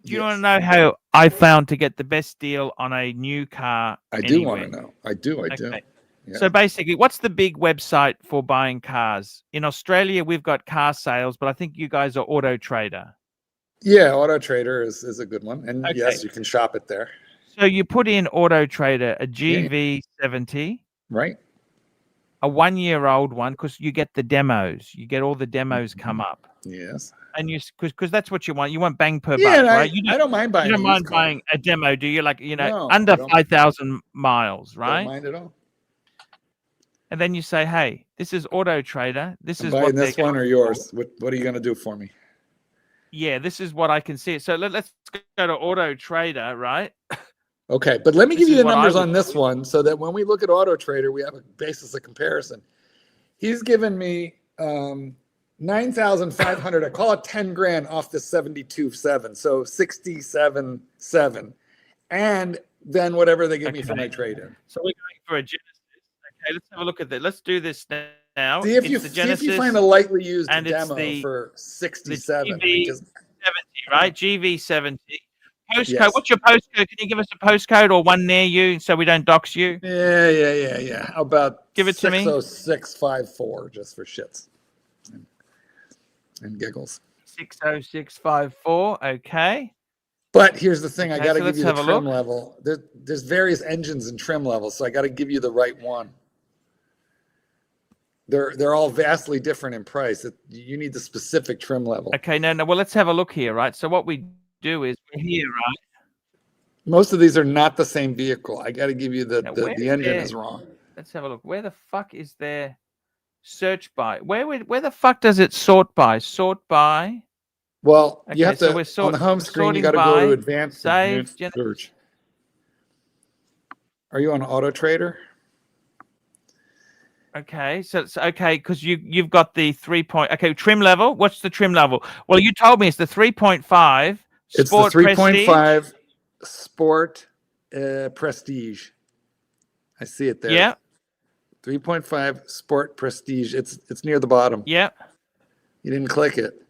Do you want to know how I found to get the best deal on a new car? I do want to know. I do. Okay. Yeah. So basically, what's the big website for buying cars? In Australia, we've got Car Sales, but I think you guys are Auto Trader. Yeah, Auto Trader is a good one. And Okay. yes, you can shop it there. So you put in Auto Trader, a GV70, Right. a 1-year-old one, because you get the demos. You get all the demos come up. Yes. And you, because that's what you want. You want bang per Yeah, buck, right? I don't mind buying. You don't a mind used car. buying a demo, do you? Like, No, under I don't. 5,000 miles, Don't right? mind at all. And then you say, hey, this is Auto Trader. This I'm is buying what this they're one or going yours. for. What are you going to do for me? Yeah, this is what I can see. So let's go to Auto Trader, right? Okay, but let me This give you is the what I numbers would on this one so that when we look at Auto Trader, we have a basis of comparison. He's given me 9,500. I call it 10 grand off the 72.7, so 67.7, and then whatever they give me for my trade-in. So we're going for a Genesis. Okay, let's have a look at that. Let's do this now. See if you find a lightly used and it's demo for 67. GV70, right? GV70. Postcode. Yes. What's your postcode? Can you give us a postcode or one near you so we don't dox you? Yeah. How about give it to me? 60654 just for shits and giggles. 60654. Okay. But here's the thing: I Okay, got to so give you let's the have a trim look. level. There's various engines and trim levels, so I got to give you the right one. They're all vastly different in price. You need the specific trim level. Okay. No. Well, let's have a look here, right? So what we do is we're here, right? Most of these are not the same vehicle. I got to give you the engine is wrong. Let's have a look. Where the fuck is their search by? Where the fuck does it sort by? Sort by. Well, Okay, you have to so on the home screen. You got to go to advanced search. Are you on Auto Trader? Okay, so okay, because you've got the 3 point. Okay, trim level. What's the trim level? Well, you told me it's the 3.5. It's the 3.5 Sport Prestige. I see it there. Yeah. 3.5 Sport Prestige. It's near the bottom. Yeah. You didn't click it.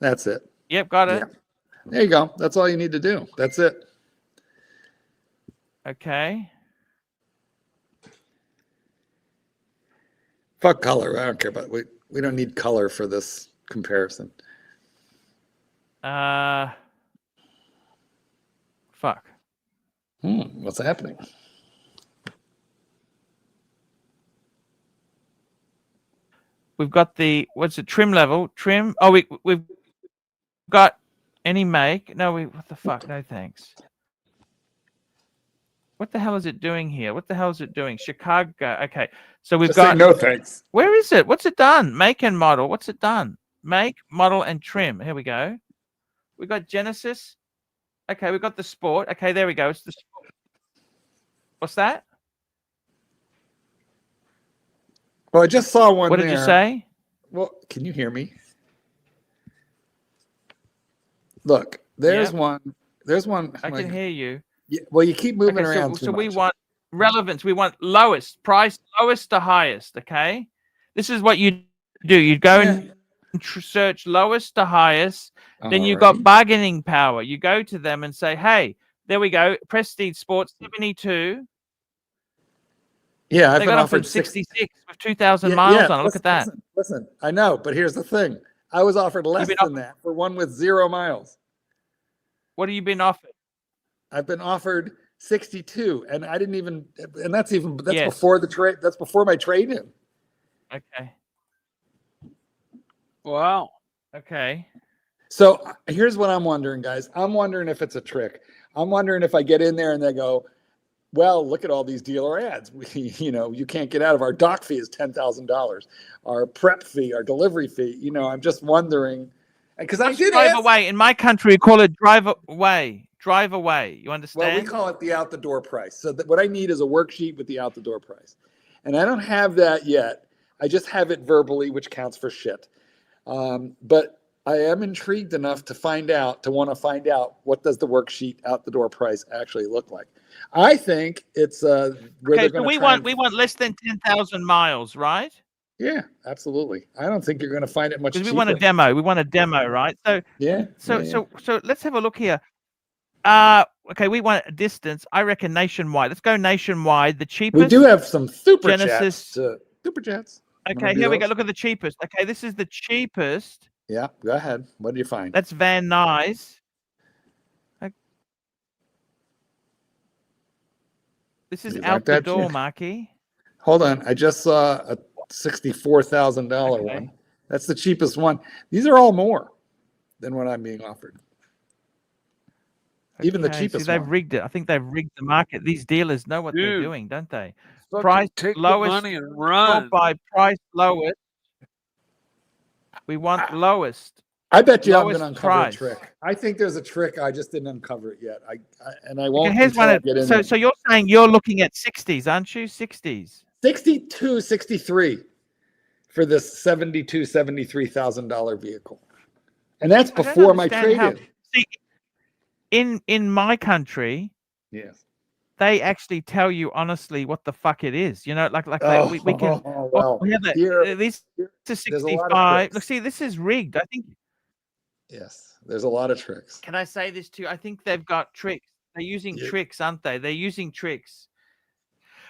That's it. Yep, got it. Yeah. There you go. That's all you need to do. That's it. Okay. Fuck color. I don't care about we don't need color for this comparison. Fuck. What's happening? We've got the what's it? Trim level. Trim. Oh, we've got any make. No, what the fuck? No thanks. What the hell is it doing here? What the hell is it doing? Chicago. Okay. So we've got no thanks. Where is it? What's it done? Make and model. What's it done? Make, model, and trim. Here we go. We got Genesis. Okay, we got the Sport. Okay, there we go. It's the Sport. What's that? Well, I just saw one. What did you say? Well, can you hear me? Look, there's one. There's one. I can hear you. Yeah, well, you keep moving around. So we want relevance. We want lowest price, lowest to highest. Okay, this is what you do. You go and search lowest to highest. Then you got bargaining power. You go to them and say, "Hey, there we go. Prestige Sports 72." Yeah, I've they been got offered 66 with 2,000 miles on it. Look at that. Listen, I know, but here's the thing. I was offered less than that for one with 0 miles. What have you been offered? I've been offered 62, and I didn't even, and that's before the trade. That's before my trade-in. Okay. Wow. Okay. So here's what I'm wondering, guys. I'm wondering if it's a trick. I'm wondering if I get in there and they go, well, look at all these dealer ads. You can't get out of our dock fee is $10,000. Our prep fee, our delivery fee. I'm just wondering, because I did drive away. In my country, we call it drive away. Drive away. You understand? Well, we call it the out the door price. So what I need is a worksheet with the out the door price, and I don't have that yet. I just have it verbally, which counts for shit. But I am intrigued enough to want to find out what does the worksheet out the door price actually look like. I think it's where they're going to we want less than 10,000 miles, right? Yeah, absolutely. I don't think you're going to find it much Because cheaper. we want a demo. We want a demo, right? So Yeah. so let's have a look here. Okay, we want a distance. I reckon nationwide. Let's go nationwide. The cheapest. We do have some super Genesis. chats. Super chats. Okay, here we go. Look at the cheapest. Okay, this is the cheapest. Yeah, go ahead. What do you find? That's Van Nuys. This is out the door, Marky. Hold on. I just saw a $64,000 one. That's the cheapest one. These are all more than what I'm being offered. Even the cheapest they've one. rigged it. I think they've rigged the market. These dealers know what they're doing, don't they? Price take lowest, the money and run. By price lowest. We want lowest. I bet you I'm going to uncover a trick. I think there's a trick. I just didn't uncover it yet. I won't. Okay, here's one. So you're saying you're looking at 60s, aren't you? 60s. 62, 63 for this $73,000 vehicle, and that's before my trade-in. See, in my country, yes, they actually tell you honestly what the fuck it is. You know, like we can. Well, this is 65. Look, see, this is rigged. I think. Yes, there's a lot of tricks. Can I say this too? I think they've got tricks. They're using tricks, aren't they? They're using tricks.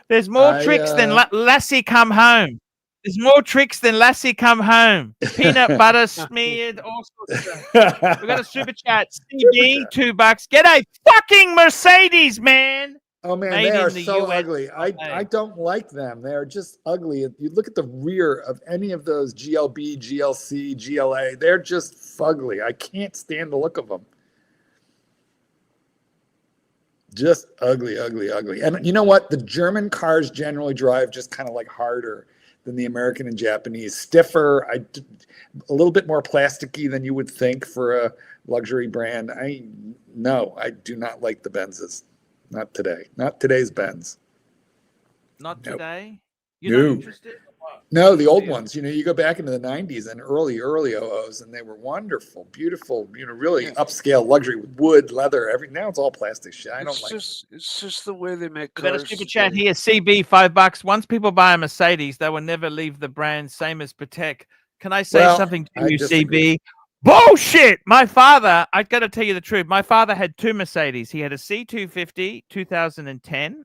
There's more tricks than Lassie Come Home. There's more tricks than Lassie Come Home. Peanut butter smeared, all sorts of stuff. We got a super chat. CB, $2. Get a fucking Mercedes, man. Oh man, they are so ugly. I don't like them. They are just ugly. You look at the rear of any of those GLB, GLC, GLA. They're just fugly. I can't stand the look of them. Just ugly, ugly, ugly. And you know what? The German cars generally drive just kind of like harder than the American and Japanese. Stiffer, a little bit more plasticky than you would think for a luxury brand. I do not like the Benzes. Not today. Not today's Benz. Not today? You're not interested? No, the old ones. You know, you go back into the 90s and early OOs, and they were wonderful, beautiful, really upscale luxury with wood, leather, everything. Now it's all plastic shit. I don't like it. It's just the way they make cars. Got a super chat here. CB, $5. Once people buy a Mercedes, they will never leave the brand, same as Patek. Can I say something to you, CB? Bullshit! My father, I got to tell you the truth. My father had two Mercedes. He had a C250, 2010.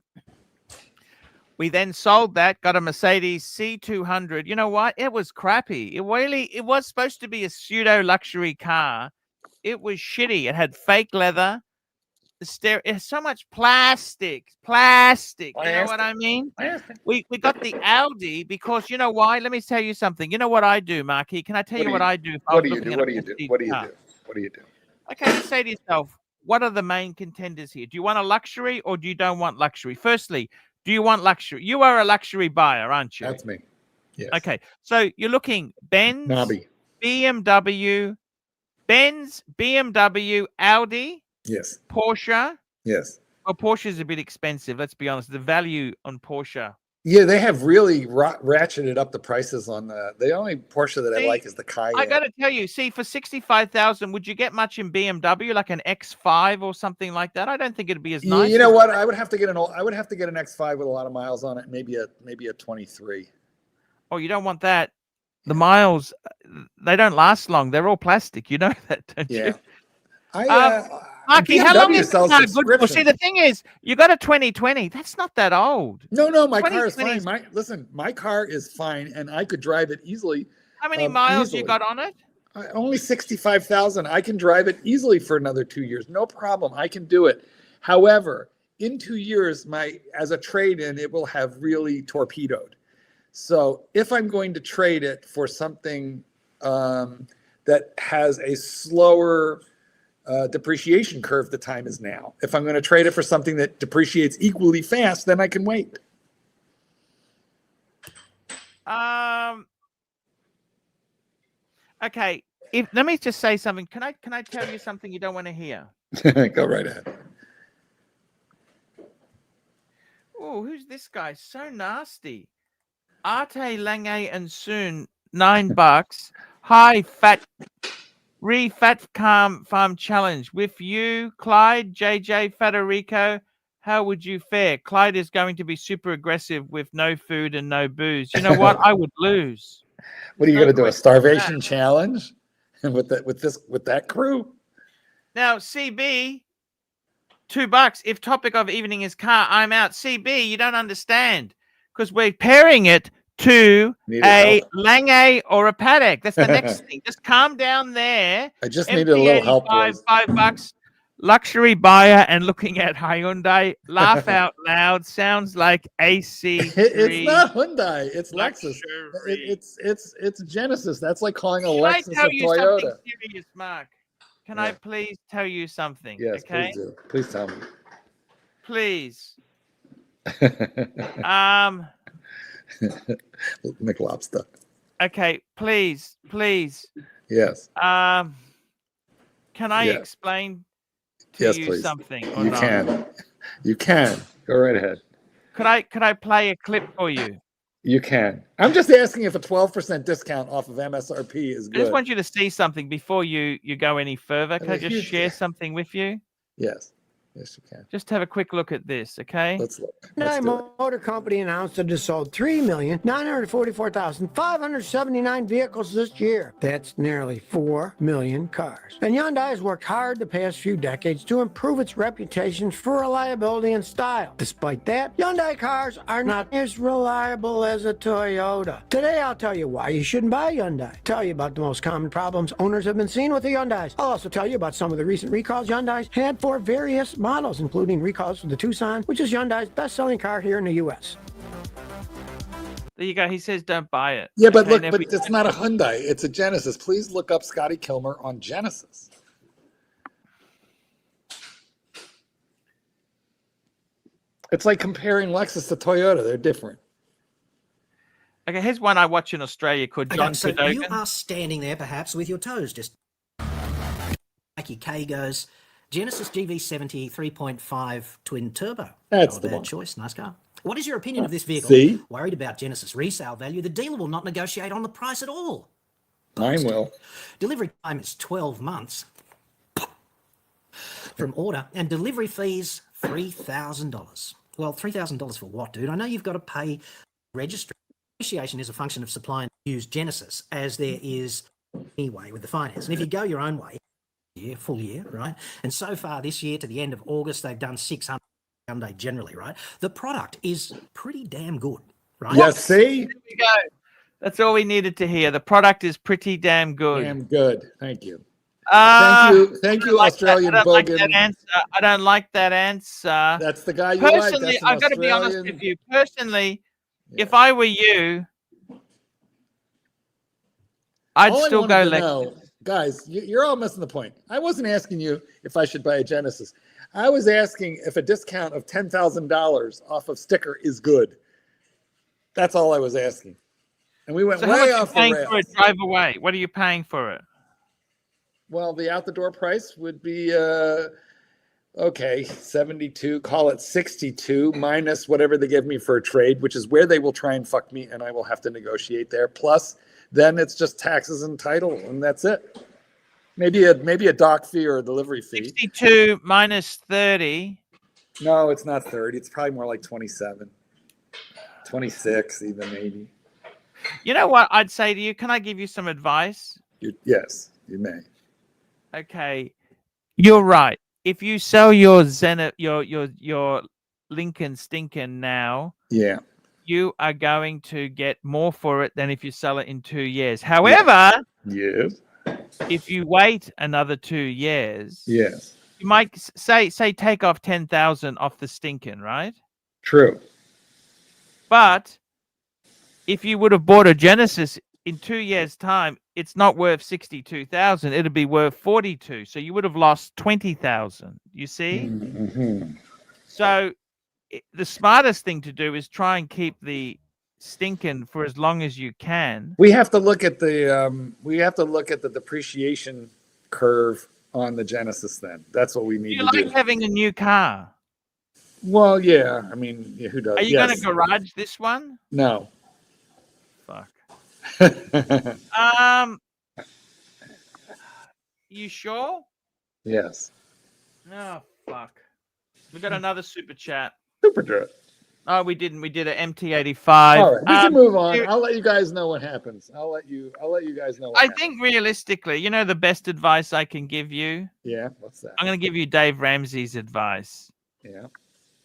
We then sold that, got a Mercedes C200. You know what? It was crappy. It was supposed to be a pseudo luxury car. It was shitty. It had fake leather. It has so much plastic. You know what I mean? We got the Audi because you know why? Let me tell you something. You know what I do, Marky? Can I tell you what I do? What do you do? Okay, you say to yourself, what are the main contenders here? Do you want a luxury or do you don't want luxury? Firstly, do you want luxury? You are a luxury buyer, aren't you? That's me. Yes. Okay, so you're looking Benz, BMW, Audi. Yes. Porsche. Yes. Well, Porsche is a bit expensive. Let's be honest. The value on Porsche. Yeah, they have really ratcheted up the prices on the only Porsche that I like is the Cayenne. I got to tell you, see, for 65,000, would you get much in BMW, like an X5 or something like that? I don't think it'd be as nice. You know what? I would have to get an X5 with a lot of miles on it, maybe a 23. Oh, you don't want that. The miles, they don't last long. They're all plastic. You know that, don't you? Marky, how long is the car good for? See, the thing is, you got a 2020. That's not that old. No, my car is fine. My car is fine, and I could drive it easily. How many miles you got on it? Only 65,000. I can drive it easily for another 2 years. No problem. I can do it. However, in 2 years, as a trade-in, it will have really torpedoed. So if I'm going to trade it for something that has a slower depreciation curve, the time is now. If I'm going to trade it for something that depreciates equally fast, then I can wait. Okay. Let me just say something. Can I tell you something you don't want to hear? Go right ahead. Oh, who's this guy? So nasty. Arte Lange and Soon, $9. Hi, Fat Farm Challenge with you, Clyde, JJ, Federico, How would you fare? Clyde is going to be super aggressive with no food and no booze. You know what? I would lose. What are you No going to do? A question starvation challenge with that crew? Now, CB, $2. If topic of evening is car, I'm out. CB, you don't understand because we're pairing it to Needed a help. Lange or a Paddock. That's the next thing. Just calm down there. I just needed a little help, boys. $$5. Luxury buyer and looking at Hyundai. Laugh out loud. Sounds like AC3. It's not Hyundai. It's Lexus. Luxury. It's Genesis. That's like calling a Can I Lexus tell a you something Toyota. serious, Mark? Can I please tell you something? Yes, okay? please do. Please tell me. Please. McLobster. Okay, please. Yes. Can I Yes. explain to Yes, you please. something or You not? can. You can. Go right ahead. Could I play a clip for you? You can. I'm just asking if a 12% discount off of MSRP is I just good. want you to see something before you go any further. Can I That's a just huge- share something with you? Yes. Yes, you can. Just have a quick look at this, okay? Let's look. Let's Hyundai do it. Motor Company announced that it sold 3,944,579 vehicles this year. That's nearly 4 million cars. And Hyundai has worked hard the past few decades to improve its reputation for reliability and style. Despite that, Hyundai cars are not as reliable as a Toyota. Today, I'll tell you why you shouldn't buy a Hyundai. Tell you about the most common problems owners have been seeing with the Hyundais. I'll also tell you about some of the recent recalls Hyundai's had for various models, including recalls for the Tucson, which is Hyundai's best-selling car here in the U.S. There you go. He says don't buy it. Yeah, but Okay, look, now if but we- it's not a Hyundai. It's a Genesis. Please look up Scotty Kilmer on Genesis. It's like comparing Lexus to Toyota. They're different. Okay, here's one I watch in Australia called John Okay, so you Cadogan. are standing there perhaps with your toes just like your K goes. Genesis GV70 3.5 twin turbo. That's Not a the bad one. choice. Nice car. What is your opinion of this vehicle? See? Worried about Genesis resale value? The dealer will not negotiate on the price at all. Mine will. Delivery time is 12 months from order, and delivery fees $3,000. Well, $3,000 for what, dude? I know you've got to pay registry. Depreciation is a function of supply and use Genesis, as there is anyway with the finance. And if you go your own way, full year, right? And so far this year to the end of August, they've done 600 Hyundai generally, right? The product is pretty damn good, right? Yes, see? There we go. That's all we needed to hear. The product is pretty damn good. Damn good. Thank you. Thank you, Australian I don't like bogan. that answer. I don't like that answer. That's the guy you like. Personally, That's an I've got to be honest Australian- with you. Personally, Yeah. if I were you, I'd All I still wanted go to Lexus. know, guys, you're all missing the point. I wasn't asking you if I should buy a Genesis. I was asking if a discount of $10,000 off of sticker is good. That's all I was asking. And we went So how much way are you off the paying rails. for a drive away? What are you paying for it? Well, the out the door price would be okay, 72, call it 62 minus whatever they give me for a trade, which is where they will try and fuck me and I will have to negotiate there. Plus, then it's just taxes and title and that's it. Maybe a dock fee or a delivery fee. 62 minus 30. No, it's not 30. It's probably more like 27. 26 even maybe. You know what I'd say to you? Can I give you some advice? Yes, you may. Okay, you're right. If you sell your Zenith, your Lincoln Stinkin now, Yeah. you are going to get more for it than if you sell it in 2 years. However, Yes. if you wait another 2 years, Yes. you might say take off 10,000 off the Stinkin, right? True. But if you would have bought a Genesis in 2 years' time, it's not worth 62,000. It'll be worth 42. So you would have lost 20,000. You see? Mm-hmm. So the smartest thing to do is try and keep the Stinkin for as long as you can. We have to look at the depreciation curve on the Genesis. Then that's what we Do need you to like do. having a new car? Well, yeah. I mean, yeah, who does? Are you going to garage this one? No. Fuck. You sure? Yes. Oh, fuck. We got another super chat. Super good. Oh, we didn't. We did an MT85. All right, we can move on. here- I'll let you guys know what happens. I'll let you guys know what I happens. think realistically, you know, the best advice I can give you. Yeah, what's that? I'm going to give you Dave Ramsey's advice. Yeah.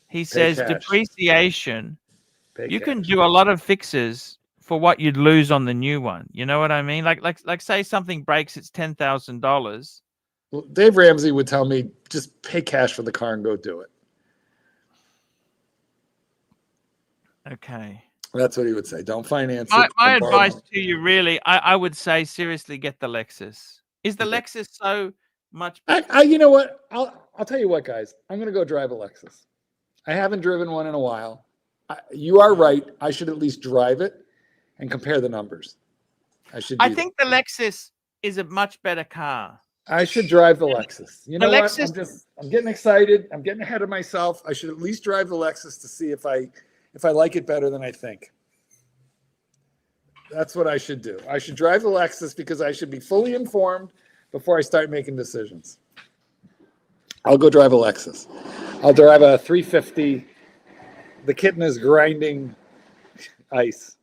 He says cash. depreciation. Pay You cash. can do a lot of fixes for what you'd lose on the new one. You know what I mean? Like say something breaks, it's $10,000. Well, Dave Ramsey would tell me just pay cash for the car and go do it. Okay. That's what he would say. Don't finance My it. Don't borrow advice money. to you, really, I would say seriously, get the Lexus. Is the Okay. Lexus so much? You know what? I'll tell you what, guys. I'm gonna go drive a Lexus. I haven't driven one in a while. You are right. I should at least drive it and compare the numbers. I think the Lexus is a much better car. I should drive the Lexus. You know what? Lexus- I'm getting excited. I'm getting ahead of myself. I should at least drive the Lexus to see if I like it better than I think. That's what I should do. I should drive the Lexus because I should be fully informed before I start making decisions. I'll go drive a Lexus. I'll drive a 350. The kitten is grinding ice.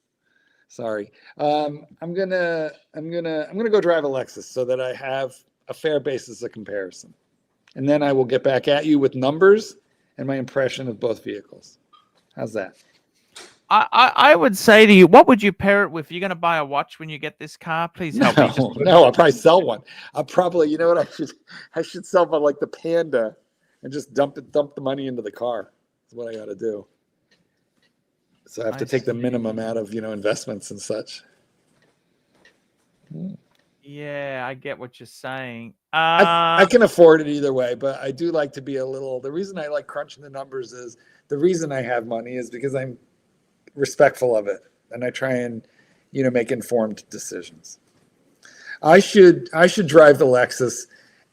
Sorry. I'm gonna go drive a Lexus so that I have a fair basis of comparison, and then I will get back at you with numbers and my impression of both vehicles. How's that? I would say to you, what would you pair it with? You're going to buy a watch when you get this car? Please help me. No, I'll probably sell one. I'll probably, you know what I should sell one like the Panda and just dump the money into the car. That's what I got to do. So I have to take the minimum out of, investments and such. Yeah, I get what you're saying. I can afford it either way, but I do like to be the reason I like crunching the numbers is the reason I have money is because I'm respectful of it. And I try and, make informed decisions. I should drive the Lexus,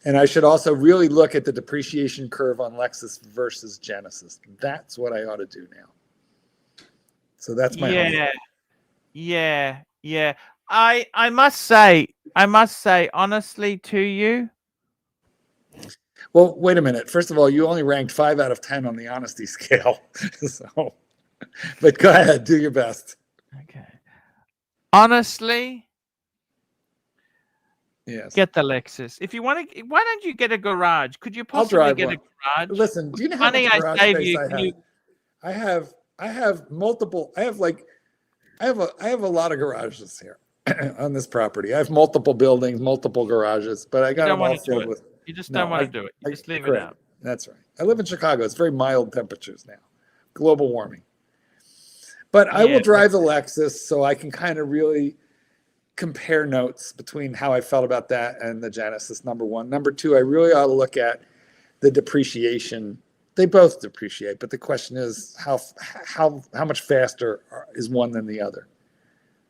and I should also really look at the depreciation curve on Lexus versus Genesis. That's what I ought to do now. So that's my homework. Yeah. I must say honestly to you. Well, wait a minute. First of all, you only ranked 5 out of 10 on the honesty scale. So, but go ahead, do your best. Okay. Honestly, yes. Get the Lexus. If you want to, why don't you get a garage? Could you I'll possibly drive get one. a garage? Listen, do you know how much garage space I have? I have multiple. I have a lot of garages here on this property. I have multiple buildings, multiple garages, but I got them all filled with. You just don't want to do it. You just leave it out. That's right. I live in Chicago. It's very mild temperatures now, global warming. But I will drive the Lexus so I can kind of really compare notes between how I felt about that and the Genesis, number one. Number two, I really ought to look at the depreciation. They both depreciate, but the question is how much faster is one than the other.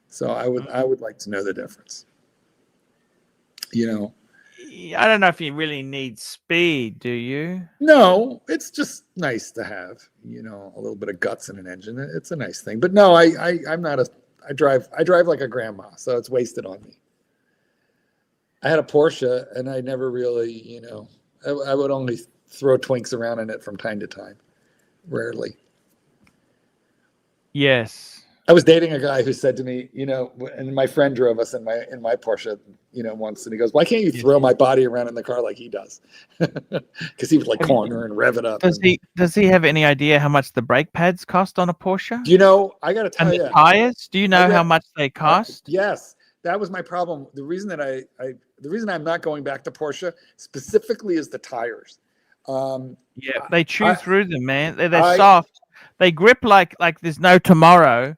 So I would like to know the difference. I don't know if you really need speed, do you? No, it's just nice to have, a little bit of guts in an engine. It's a nice thing. But no, I'm not I drive like a grandma, so it's wasted on me. I had a Porsche and I never really, I would only throw twinks around in it from time to time. Rarely. Yes. I was dating a guy who said to me, and my friend drove us in my Porsche, once, and he goes, "Why can't you throw my body around in the car like he does?" Because he would like corner and rev it up. Does he have any idea how much the brake pads cost on a Porsche? I got to tell you, and the tires. Do you know how much they cost? Yes, that was my problem. The reason that the reason I'm not going back to Porsche specifically is the tires. They chew through them, man. They're soft. They grip like there's no tomorrow.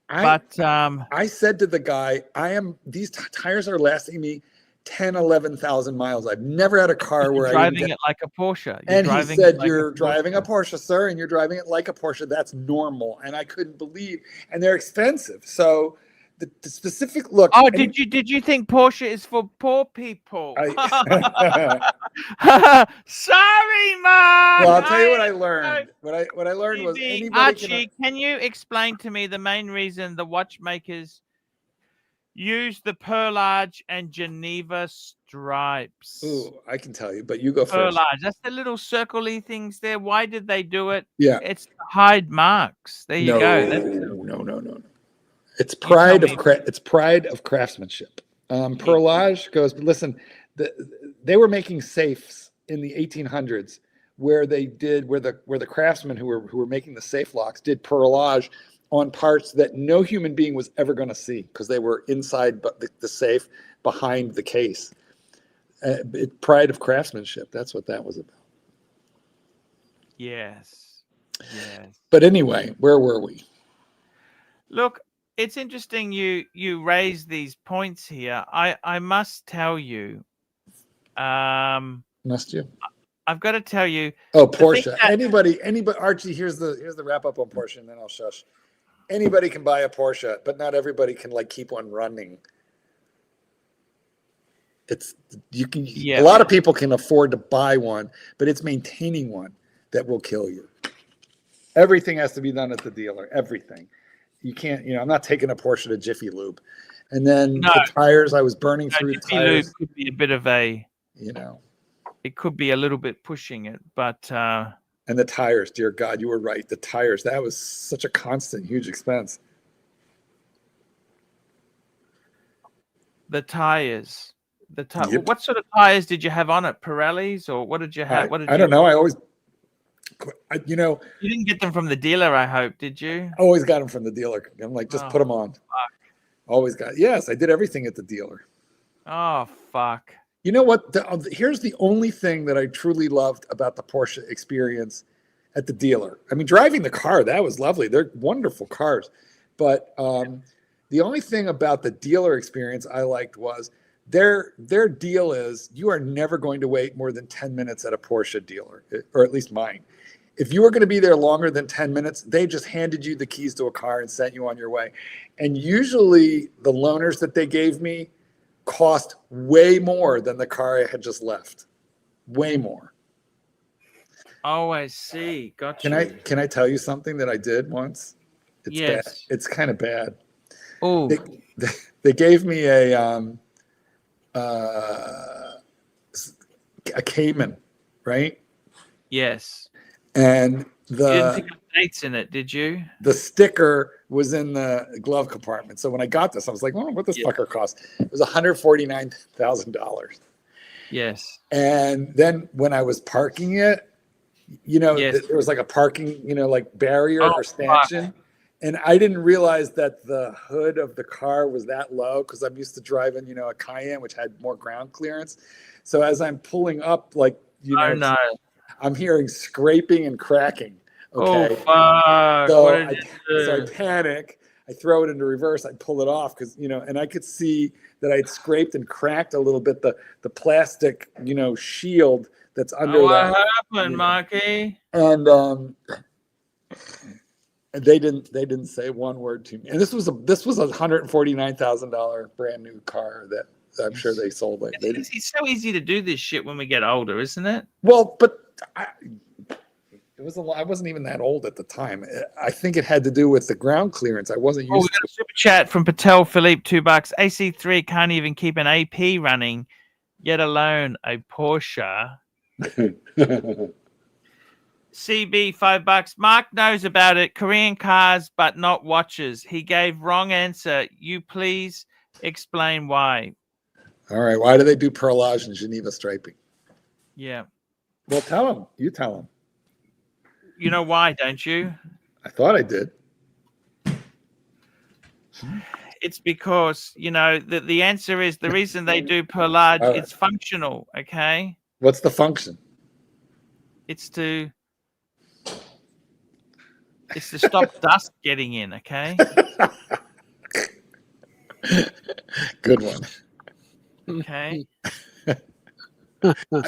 I said to the guy, these tires are lasting me 10, 11,000 miles. I've never had a car where driving it like a Porsche. And he said, "You're driving a Porsche, sir, and you're driving it like a Porsche. That's normal." And I couldn't believe, and they're expensive. So the specific look. Oh, did you think Porsche is for poor people? Sorry, Mark. Well, I'll tell you what I learned. What I learned was anybody Archie, can you explain to me the main reason the watchmakers Use the perlage and Geneva stripes. Ooh, I can tell you, but you go first. Perlage. That's the little circle-y things there. Why did they do it? Yeah. It's to hide marks. There you go. No. It's pride of craftsmanship. Perlage goes. Listen, they were making safes in the 1800s where the craftsmen who were making the safe locks did perlage on parts that no human being was ever going to see because they were inside the safe behind the case. Pride of craftsmanship. That's what that was about. Yes. But anyway, where were we? Look, it's interesting you raise these points here. I must tell you. Must you? I've got to tell you. Oh, Porsche. Anybody, Archie, here's the wrap up on Porsche, and then I'll shush. Anybody can buy a Porsche, but not everybody can keep one running. A lot of people can afford to buy one, but it's maintaining one that will kill you. Everything has to be done at the dealer. Everything. You can't, I'm not taking a Porsche to Jiffy Lube. And then the tires, I was burning through Jiffy tires. Lube could be a bit of a, it could be a little bit pushing it, but. And the tires, dear God, you were right. The tires, that was such a constant, huge expense. The tires. Yep. What sort of tires did you have on it? Pirellis, or what did you have? I don't know. I always, you didn't get them from the dealer, I hope, did you? Always got them from the dealer. I'm like, just put them on. Fuck. Always got. Yes, I did everything at the dealer. Oh, fuck. You know what? Here's the only thing that I truly loved about the Porsche experience at the dealer. I mean, driving the car, that was lovely. They're wonderful cars. But the only thing about the dealer experience I liked was their deal is you are never going to wait more than 10 minutes at a Porsche dealer, or at least mine. If you were going to be there longer than 10 minutes, they just handed you the keys to a car and sent you on your way. And usually the loaners that they gave me cost way more than the car I had just left. Way more. Oh, I see. Gotcha. Can I tell you something that I did once? It's yes. bad. It's kind of bad. Oh. They gave me a Cayman, right? Yes. And you didn't pick up dates in it, did you? The sticker was in the glove compartment. So when I got this, I was like, "Oh, what this fucker cost?" It was $149,000. Yes. And then when I was parking it, there was like a parking, barrier or stanchion. And I didn't realize that the hood of the car was that low because I'm used to driving, a Cayenne, which had more ground clearance. So as I'm pulling up, I'm hearing scraping and cracking. Okay. Oh, fuck. So I panic. I throw it into reverse. I pull it off because, and I could see that I'd scraped and cracked a little bit the plastic, shield that's under that. What happened, Marky? And they didn't say one word to me. And this was a $149,000 brand new car that I'm sure they sold. It's so easy to do this shit when we get older, isn't it? Well, but I wasn't even that old at the time. I think it had to do with the ground clearance. I wasn't used we got a super chat from Patel Philippe, $2. AC3 can't even keep an AP running, yet alone a Porsche. CB, $5. Mark knows about it. Korean cars, but not watches. He gave wrong answer. You please explain why. All right. Why do they do perlage and Geneva striping? Yeah. Well, tell him. You tell him. You know why, don't you? I thought I did. It's because, the answer is the reason they do perlage, it's functional, okay? What's the function? It's to stop dust getting in, okay? Good one. Okay.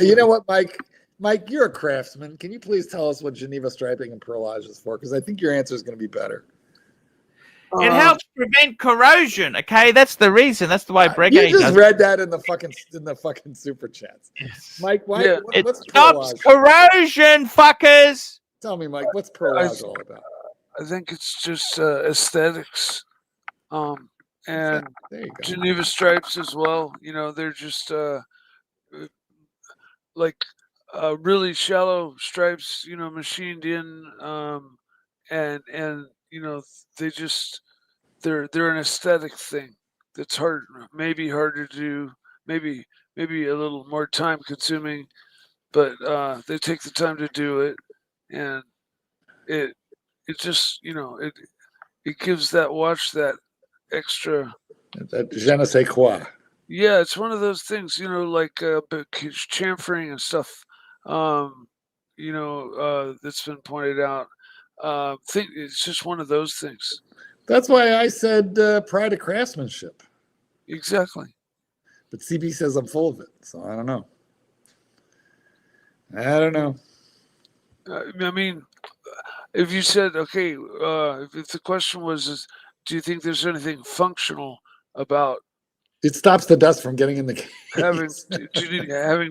You know what, Mike? Mike, you're a craftsman. Can you please tell us what Geneva striping and perlage is for? Because I think your answer is going to be better. It helps prevent corrosion. Okay, that's the reason. That's the way Breguet does. You just read that in the fucking super chats, yes. Mike. Why? Yeah. What's it stops corrosion, fuckers. Tell me, Mike. What's perlage all about? I think it's just aesthetics, and There you go. Geneva stripes as well. You know, they're just like really shallow stripes. You know, machined in, and you know they just they're an aesthetic thing that's maybe harder to do, maybe a little more time consuming, but they take the time to do it, and it just, you know, it gives that watch that extra. That je ne sais quoi. Yeah, it's one of those things, you know, like chamfering and stuff. You know, that's been pointed out. Think it's just one of those things. That's why I said pride of craftsmanship. Exactly. But CB says I'm full of it, so I don't know. I don't know. I mean, if you said, okay, if the question was, do you think there's anything functional about it stops the dust from getting in the case. having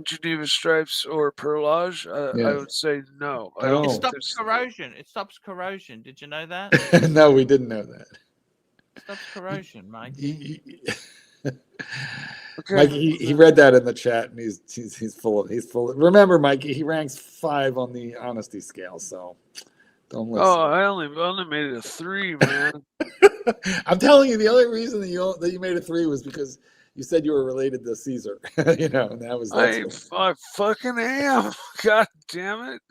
Geneva stripes or perlage, I would say no. I don't. It stops corrosion. It stops corrosion. Did you know that? No, we didn't know that. It stops corrosion, Mike. Okay. Mikey, he read that in the chat, and he's full of. Remember, Mikey, he ranks 5 on the honesty scale, so don't listen. Oh, I only made it a 3, man. I'm telling you, the only reason that you made a 3 was because you said you were related to Caesar. You know, and I fucking am. God damn it.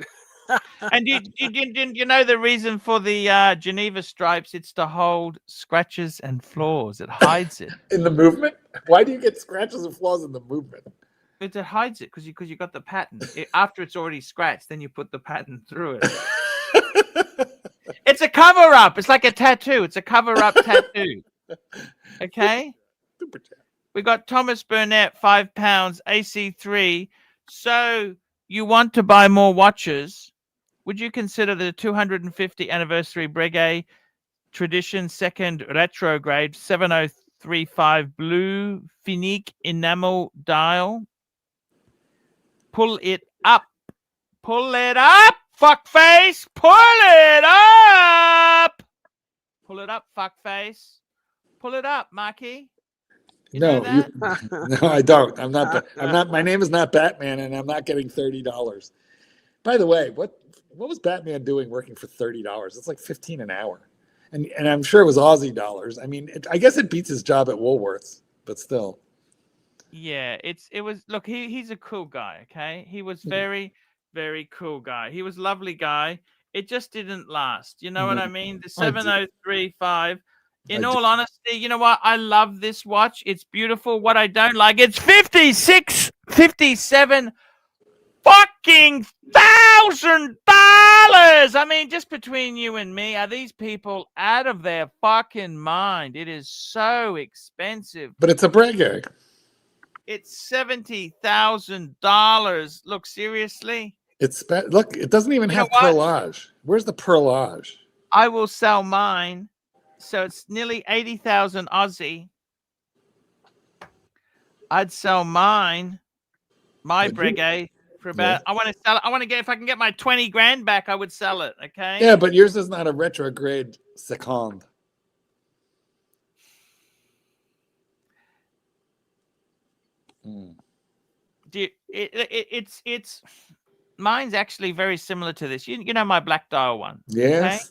And you know the reason for the Geneva stripes? It's to hold scratches and flaws. It hides it in the movement. Why do you get scratches and flaws in the movement? It hides it because you got the pattern. After it's already scratched, then you put the pattern through it. It's a cover up. It's like a tattoo. It's a cover up tattoo. Okay. We got Thomas Burnett, £5, AC3. So you want to buy more watches? Would you consider the 250 anniversary Breguet Tradition second retrograde 7035 blue Finique enamel dial? Pull it up. Pull it up, fuckface. Pull it up. Pull it up, fuckface. Pull it up, Marky. No, no, I don't. I'm not. My name is not Batman, and I'm not getting $30. By the way, what was Batman doing working for $30? It's like $15 an hour, and I'm sure it was Aussie dollars. I mean, I guess it beats his job at Woolworths, but still. Yeah, it was. Look, he's a cool guy. Okay, he was very, very cool guy. He was a lovely guy. It just didn't last. You know what I mean? The 7035. In all honesty, you know what? I love this watch. It's beautiful. What I don't like, it's 57 fucking $1,000. I mean, just between you and me, are these people out of their fucking mind? It is so expensive. But it's a Breguet. It's $70,000. Look, seriously. Look, it doesn't even have perlage. Where's the perlage? I will sell mine. So it's nearly 80,000 Aussie. I'd sell my Breguet for about. I want to sell it. I want to get, if I can get my 20 grand back, I would sell it. Okay. Yeah, but yours is not a retrograde second. It's mine's actually very similar to this. You know my black dial one. Yes. Okay?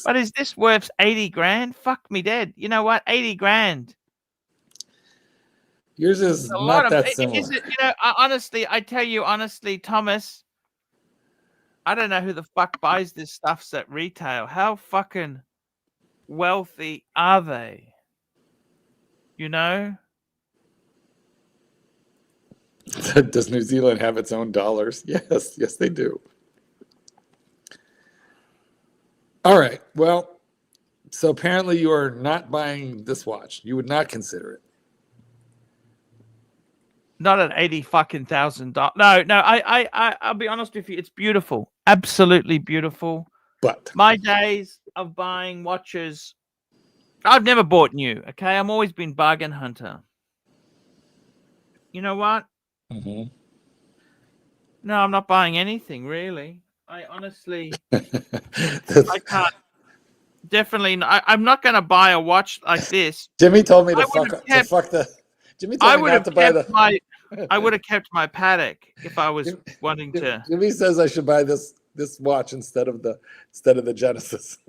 But is this worth 80 grand? Fuck me dead. You know what? 80 grand. Yours is not that similar. Is it, you know, I tell you honestly, Thomas, I don't know who the fuck buys this stuff at retail. How fucking wealthy are they? You know? Does New Zealand have its own dollars? Yes, they do. All right. Well, so apparently you are not buying this watch. You would not consider it. Not at $80,000. No. I'll be honest with you. It's beautiful, absolutely beautiful. But my days of buying watches, I've never bought new. Okay, I'm always been bargain hunter. You know what? Mm-hmm. No, I'm not buying anything really. I honestly, I can't. Definitely. I'm not going to buy a watch like this. Jimmy told me I to would've kept- fuck the. Jimmy I told me would not have to buy kept the. I would have kept my Patek if I was wanting to. Jimmy says I should buy this watch instead of the Genesis.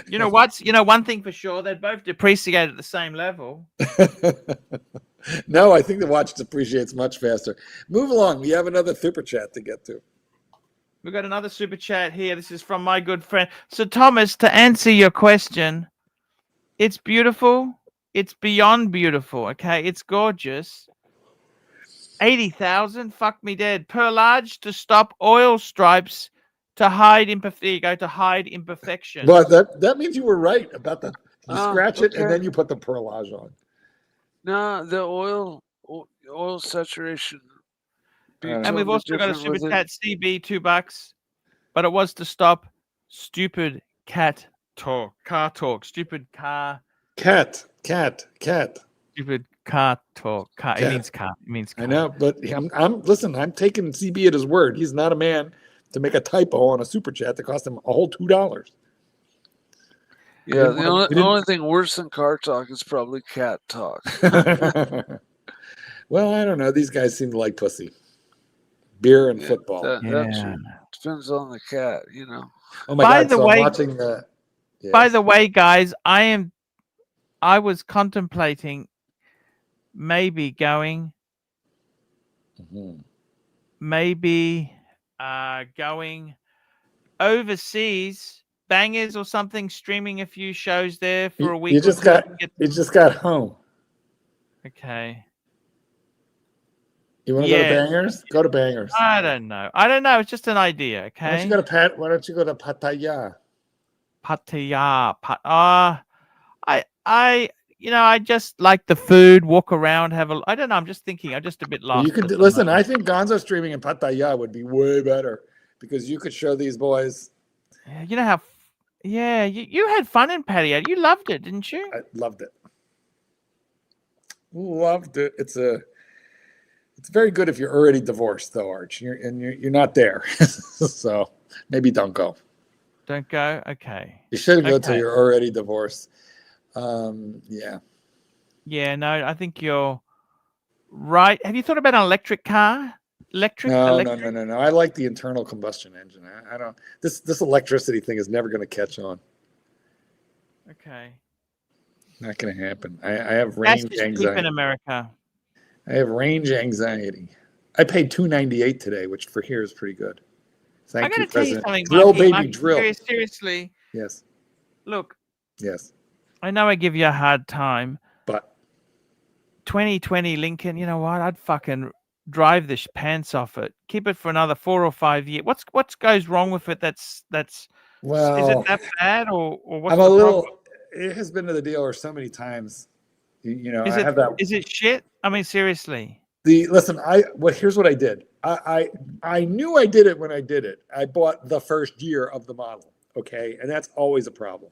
You know what? You know one thing for sure, they both depreciate at the same level. No, I think the watch depreciates much faster. Move along. We have another super chat to get to. We've got another super chat here. This is from my good friend. So Thomas, to answer your question, it's beautiful. It's beyond beautiful. Okay, it's gorgeous. 80,000. Fuck me dead. Per large to stop oil stripes to hide imperfection. Well, that means you were right about that. You scratch it and okay. then you put the perlage on. No, the oil saturation. And we've also got a super chat CB $2, but it was to stop stupid car talk. Stupid car. Cat. Stupid car talk. It means car. It means car. I know, but I'm taking CB at his word. He's not a man to make a typo on a super chat that cost him a whole $2. Yeah, the only thing worse than car talk is probably cat talk. Well, I don't know. These guys seem to like pussy, beer, and football. That depends on the cat, you know. Oh my God! So I'm watching the. Yes. By the way, guys, I was contemplating maybe going, going overseas, Bangers or something, streaming a few shows there for a week. You just got home. Okay. You want to go to Bangers? Go to Bangers. I don't know. It's just an idea. Okay. Why don't you go to Pattaya? I just like the food, walk around, I don't know. I'm just thinking. I'm just a bit lost. You could listen. I think Gonzo streaming in Pattaya would be way better because you could show these boys. You know how. Yeah, you had fun in Pattaya. You loved it, didn't you? I loved it. Loved it. It's very good if you're already divorced, though, Arch. You're not there, so maybe don't go. Don't go. Okay. You shouldn't go till you're already divorced. Yeah. Yeah. No, I think you're right. Have you thought about an electric car? No. I like the internal combustion engine. I don't. This electricity thing is never going to catch on. Okay. Not going to happen. I have range anxiety in America. I have range anxiety. I paid $298 today, which for here is pretty good. Thank you, President. Drill, baby, drill. Seriously. Yes. Look. Yes. I know I give you a hard time, but 2020 Lincoln, you know what? I'd fucking drive the pants off it. Keep it for another 4 or 5 years. What goes wrong with it? That's well. Is it that bad or what's I'm the a little. problem? It has been to the dealer so many times. You know, Is it shit? I mean, seriously. Here's what I did. I knew I did it when I did it. I bought the first year of the model. Okay, and that's always a problem.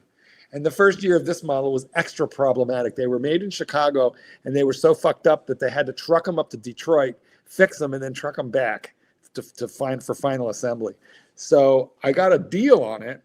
And the first year of this model was extra problematic. They were made in Chicago, and they were so fucked up that they had to truck them up to Detroit, fix them, and then truck them back to find for final assembly. So I got a deal on it,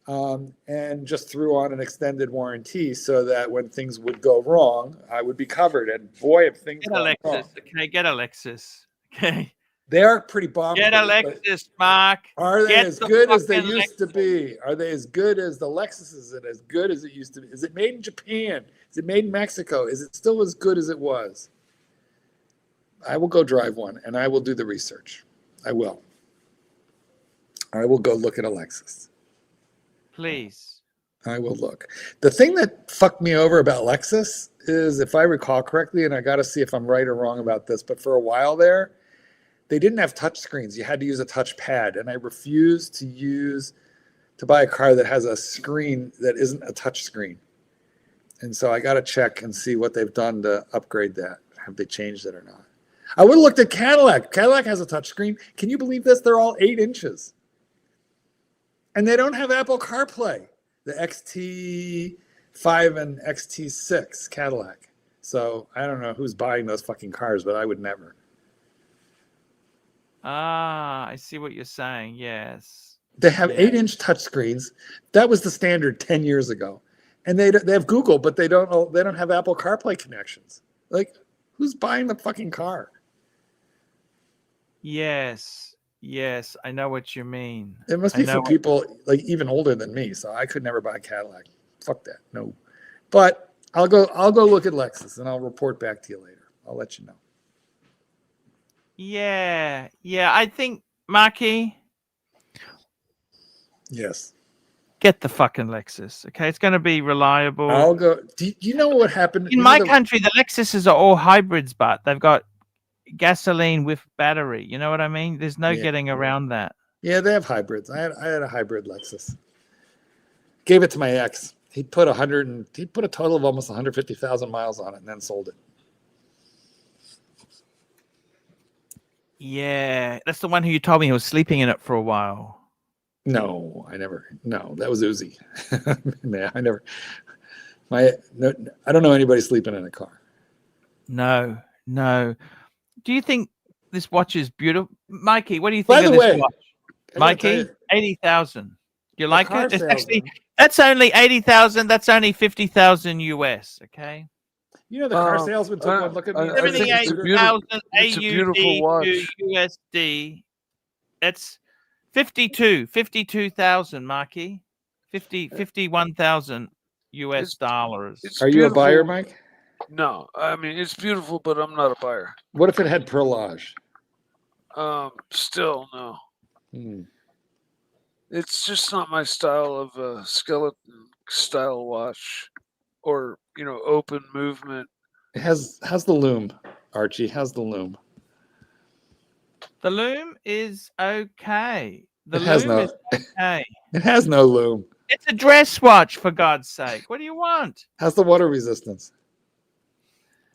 and just threw on an extended warranty so that when things would go wrong, I would be covered. And boy, if things get a Lexus, okay, get a Lexus, okay. They are pretty bomb. Get a Lexus, Mark. Are they as good as they used to be? Are they as good as the Lexus? Is it as good as it used to be? Is it made in Japan? Is it made in Mexico? Is it still as good as it was? I will go drive one, and I will do the research. I will go look at a Lexus. Please. I will look. The thing that fucked me over about Lexus is, if I recall correctly, and I got to see if I'm right or wrong about this, but for a while there, they didn't have touch screens. You had to use a touch pad, and I refused to buy a car that has a screen that isn't a touch screen. And so I got to check and see what they've done to upgrade that. Have they changed it or not? I would have looked at Cadillac. Cadillac has a touch screen. Can you believe this? They're all 8 inches. And they don't have Apple CarPlay. The XT5 and XT6 Cadillac. So I don't know who's buying those fucking cars, but I would never. I see what you're saying. Yes. They have 8-inch touchscreens. That was the standard 10 years ago. And they have Google, but they don't have Apple CarPlay connections. Like, who's buying the fucking car? Yes, I know what you mean. It must be for people like even older than me. So I could never buy a Cadillac. Fuck that. No. But I'll go look at Lexus and I'll report back to you later. I'll let you know. Yeah. I think, Marky. Yes. Get the fucking Lexus, okay? It's going to be reliable. I'll go. Do you know what happened? In my country, the Lexuses are all hybrids, but they've got gasoline with battery. You know what I mean? There's no getting around that. Yeah, they have hybrids. I had a hybrid Lexus. Gave it to my ex. He put a total of almost 150,000 miles on it and then sold it. Yeah, that's the one who you told me he was sleeping in it for a while. No, that was Uzi. Man, I don't know anybody sleeping in a car. No. Do you think this watch is beautiful? Mikey, what do you think By of the this way, watch? Mikey, 80,000. You like it? It's salesman. actually, that's only 80,000. That's only 50,000 US, okay? You know, the car salesman took one look at me. 78,000 it's a beautiful AUD watch. to USD. That's 52,000, Marky. 51,000 US dollars. Are you a buyer, Mike? No, I mean it's beautiful, but I'm not a buyer. What if it had perlage? Still no. It's just not my style of skeleton style watch, or open movement. How's the loom, Archie? How's the loom? The loom is okay. It has no loom. It's a dress watch, for God's sake. What do you want? How's the water resistance?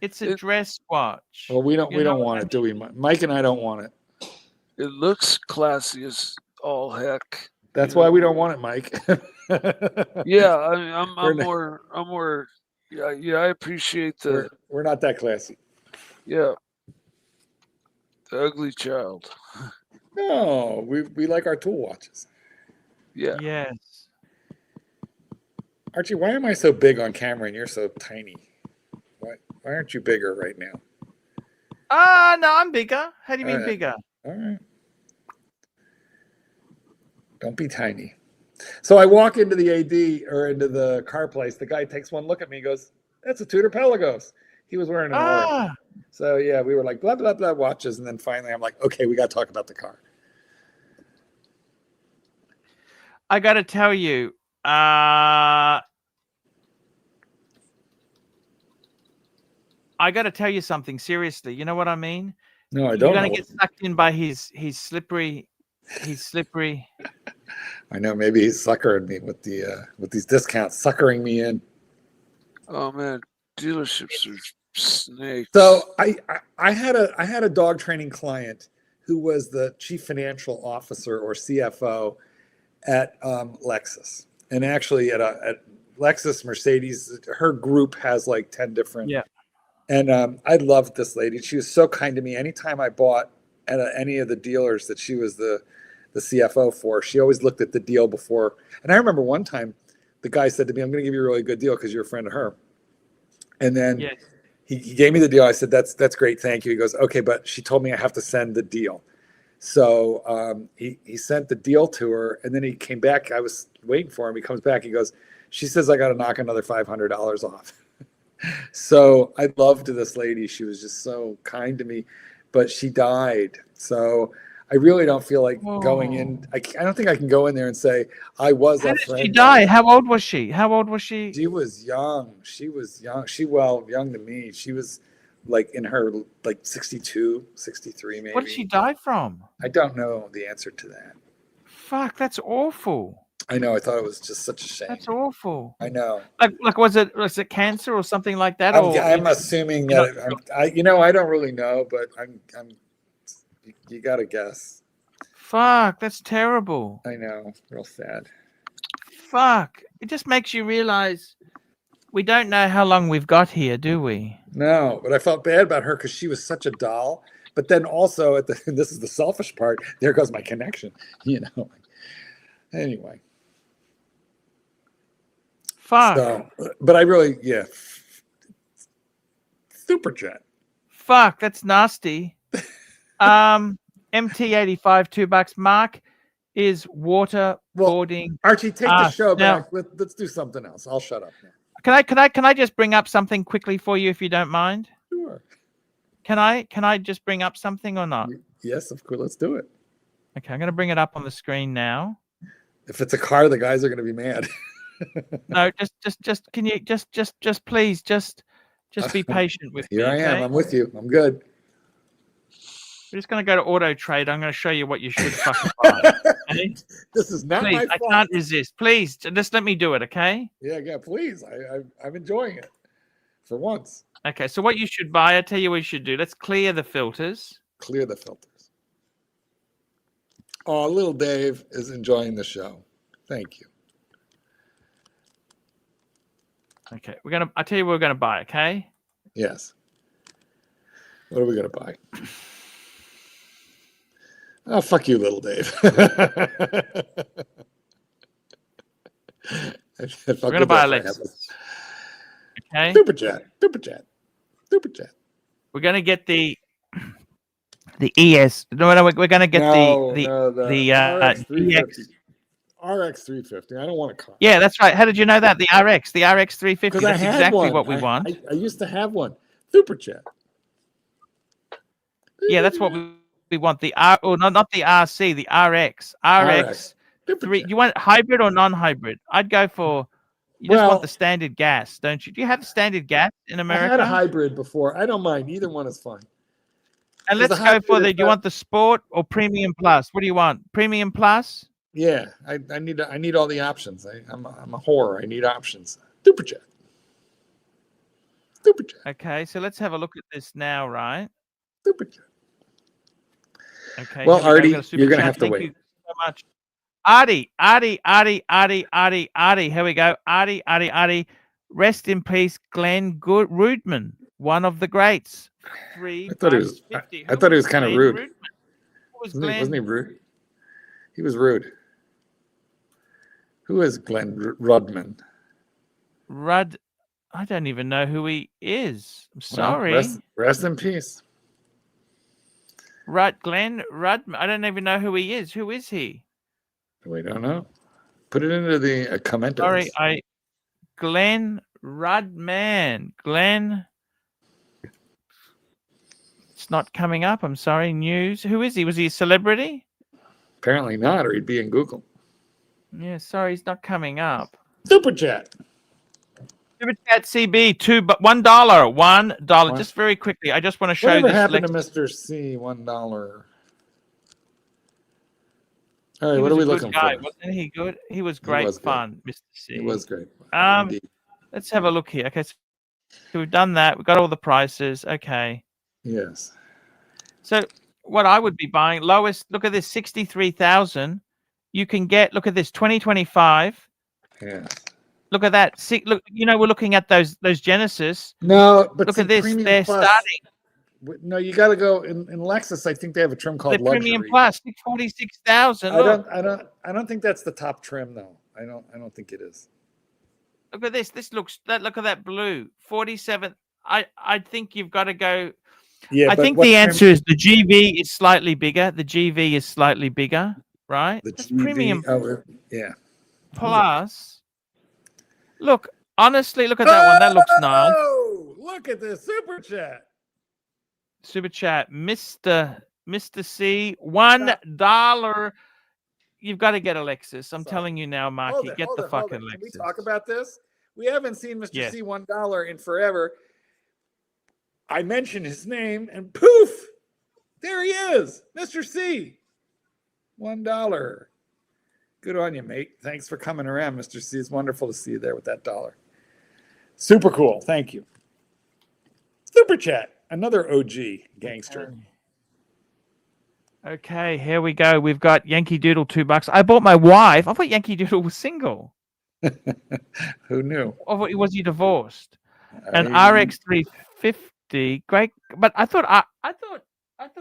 It's a dress watch. Well, we don't want it, do we? Mike and I don't want it. It looks classy as all heck. That's why we don't want it, Mike. Yeah, I'm more. Yeah, I appreciate the. We're not that classy. Yeah. The ugly child. No, we like our tool watches. Yeah. Yes. Archie, why am I so big on camera and you're so tiny? Why aren't you bigger right now? No, I'm bigger. How do you mean bigger? All right. Don't be tiny. So I walk into the AD or into the car place. The guy takes one look at me and goes, "That's a Tudor Pelagos." He was wearing an orange. So yeah, we were like blah blah blah watches, and then finally I'm like, okay, we got to talk about the car. I got to tell you, something seriously. You know what I mean? No, I don't. You're gonna get sucked in by his slippery. He's slippery. I know. Maybe he's suckering me with these discounts, suckering me in. Oh man, dealerships are snakes. So I had a dog training client who was the chief financial officer or CFO at Lexus, and actually at Lexus, Mercedes, her group has like 10 different. Yeah. And I loved this lady. She was so kind to me. Anytime I bought at any of the dealers that she was the CFO for, she always looked at the deal before. And I remember one time the guy said to me, "I'm going to give you a really good deal because you're a friend of her." And then he gave me the deal. I said, that's great. Thank you. He goes, "Okay, but she told me I have to send the deal." So he sent the deal to her, and then he came back. I was waiting for him. He comes back. He goes, "She says I got to knock another $500 off." So I loved this lady. She was just so kind to me, but she died. So I really don't feel like going in. I don't think I can go in there and say I was How a did friend. she die? How old was she? She was young. She was young. Young to me. She was like in her 62, 63 maybe. What did she die from? I don't know the answer to that. Fuck, that's awful. I know. I thought it was just such a shame. That's awful. I know. Like was it cancer or something like that? I'm assuming that. I don't really know, but I'm. You got to guess. Fuck, that's terrible. I know. Real sad. Fuck. It just makes you realize we don't know how long we've got here, do we? No, but I felt bad about her because she was such a doll. But then also this is the selfish part. There goes my connection. Anyway. Fuck. So, but I really, yeah. Super chat. Fuck, that's nasty. MT85, $2. Mark is waterboarding. Archie, take the show now, back. Let's do something else. I'll shut up now. Can I just bring up something quickly for you if you don't mind? Sure. Can I just bring up something or not? Yes, of course. Let's do it. Okay, I'm going to bring it up on the screen now. If it's a car, the guys are going to be mad. No, just can you just please just be patient with me. Here I am. I'm with you. I'm good. We're just going to go to Auto Trade. I'm going to show you what you should fucking buy. Okay? This is not please, my fault. I can't resist. Please, just let me do it, okay? Yeah, please. I'm enjoying it for once. Okay, so what you should buy, I tell you what you should do. Let's clear the filters. Clear the filters. Oh, little Dave is enjoying the show. Thank you. Okay, I'll tell you what we're gonna buy, okay? Yes. What are we gonna buy? Oh, fuck you, little Dave. We're gonna buy a Lexus. Okay. Super chat. We're gonna get the ES. No, we're gonna get the RX 350. I don't want a car. Yeah, that's right. How did you know that? The RX 350. Because That's I had exactly one. what we want. I used to have one. Super chat. Yeah, that's what we want. The R, or not the RC, the RX. RX 3. Do you want hybrid or non-hybrid? I'd go for. You just want the standard gas, don't you? Do you have standard gas in America? I had a hybrid before. I don't mind. Either one is fine. And let's go for the. Do you want the Sport or Premium Plus? What do you want? Premium Plus? Yeah, I need all the options. I'm a whore. I need options. Super chat. Okay, so let's have a look at this now, right? Super chat. Okay. Well, Artie, you're going to chat. have to Thank wait. You so much. Artie. Here we go. Artie. Rest in peace, Glenn Rudman, one of the greats. I thought he was kind of rude. Wasn't he rude? He was rude. Who is Glenn Rudman? I don't even know who he is. I'm sorry. Well, rest in peace. Glenn Rudman. I don't even know who he is. Who is he? We don't know. Put it into the commenters. Sorry, Glenn Rudman. Glenn. It's not coming up. I'm sorry. News. Who is he? Was he a celebrity? Apparently not, or he'd be in Google. Yeah, sorry, he's not coming up. Super chat. Super chat CB $1. Just very quickly, I just want to show Whatever this. Happened to Mr. C? $1. All right, what are we looking for? Wasn't he good? He was great fun, Mr. C. He was great. Let's have a look here. Okay, so we've done that. We've got all the prices. Okay. Yes. So what I would be buying, lowest, look at this, 63,000. You can get, look at this, 2025. Yes. Look at that. See, look, we're looking at those Genesis. No, but look at this. They're starting. No, you got to go in Lexus. I think they have a trim called Luxury. Premium Plus, 46,000. I don't think that's the top trim though. I don't think it is. Look at this. Look at that blue. 47. I think you've got to go. Yeah, I think the answer is the GV is slightly bigger. The GV is slightly bigger, right? That's Premium. Yeah. Plus, look, honestly, look at that one. That looks nice. Oh, look at this super chat. Super chat, Mr. C, $1. You've got to get a Lexus. I'm telling you now, Marky, get the fucking Lexus. Can we talk about this? We haven't seen Mr. C $1 in forever. I mentioned his name, and poof, there he is, Mr. C. $1. Good on you, mate. Thanks for coming around, Mr. C. It's wonderful to see you there with that $1. Super cool. Thank you. Super chat. Another OG gangster. Okay, here we go. We've got Yankee Doodle $2. I bought my wife. I thought Yankee Doodle was single. Who knew? Or was he divorced? An RX 350. Great, but I thought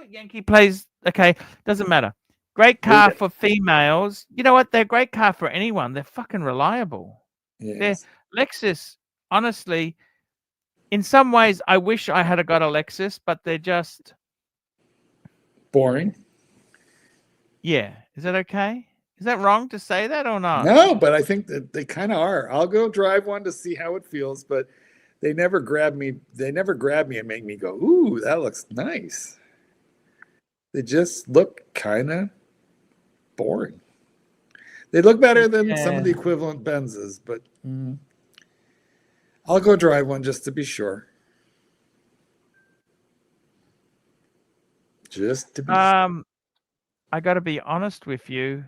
Yankee plays. Okay, doesn't matter. Great car for females. You know what? They're a great car for anyone. They're fucking reliable. Yes. Lexus, honestly, in some ways, I wish I had got a Lexus, but they're just Boring. yeah. Is that okay? Is that wrong to say that or not? No, but I think that they kind of are. I'll go drive one to see how it feels, but they never grab me. They never grab me and make me go, "Ooh, that looks nice." They just look kind of boring. They look better than some of the equivalent Benzes, but I'll go drive one just to be sure. Just to be sure. I got to be honest with you.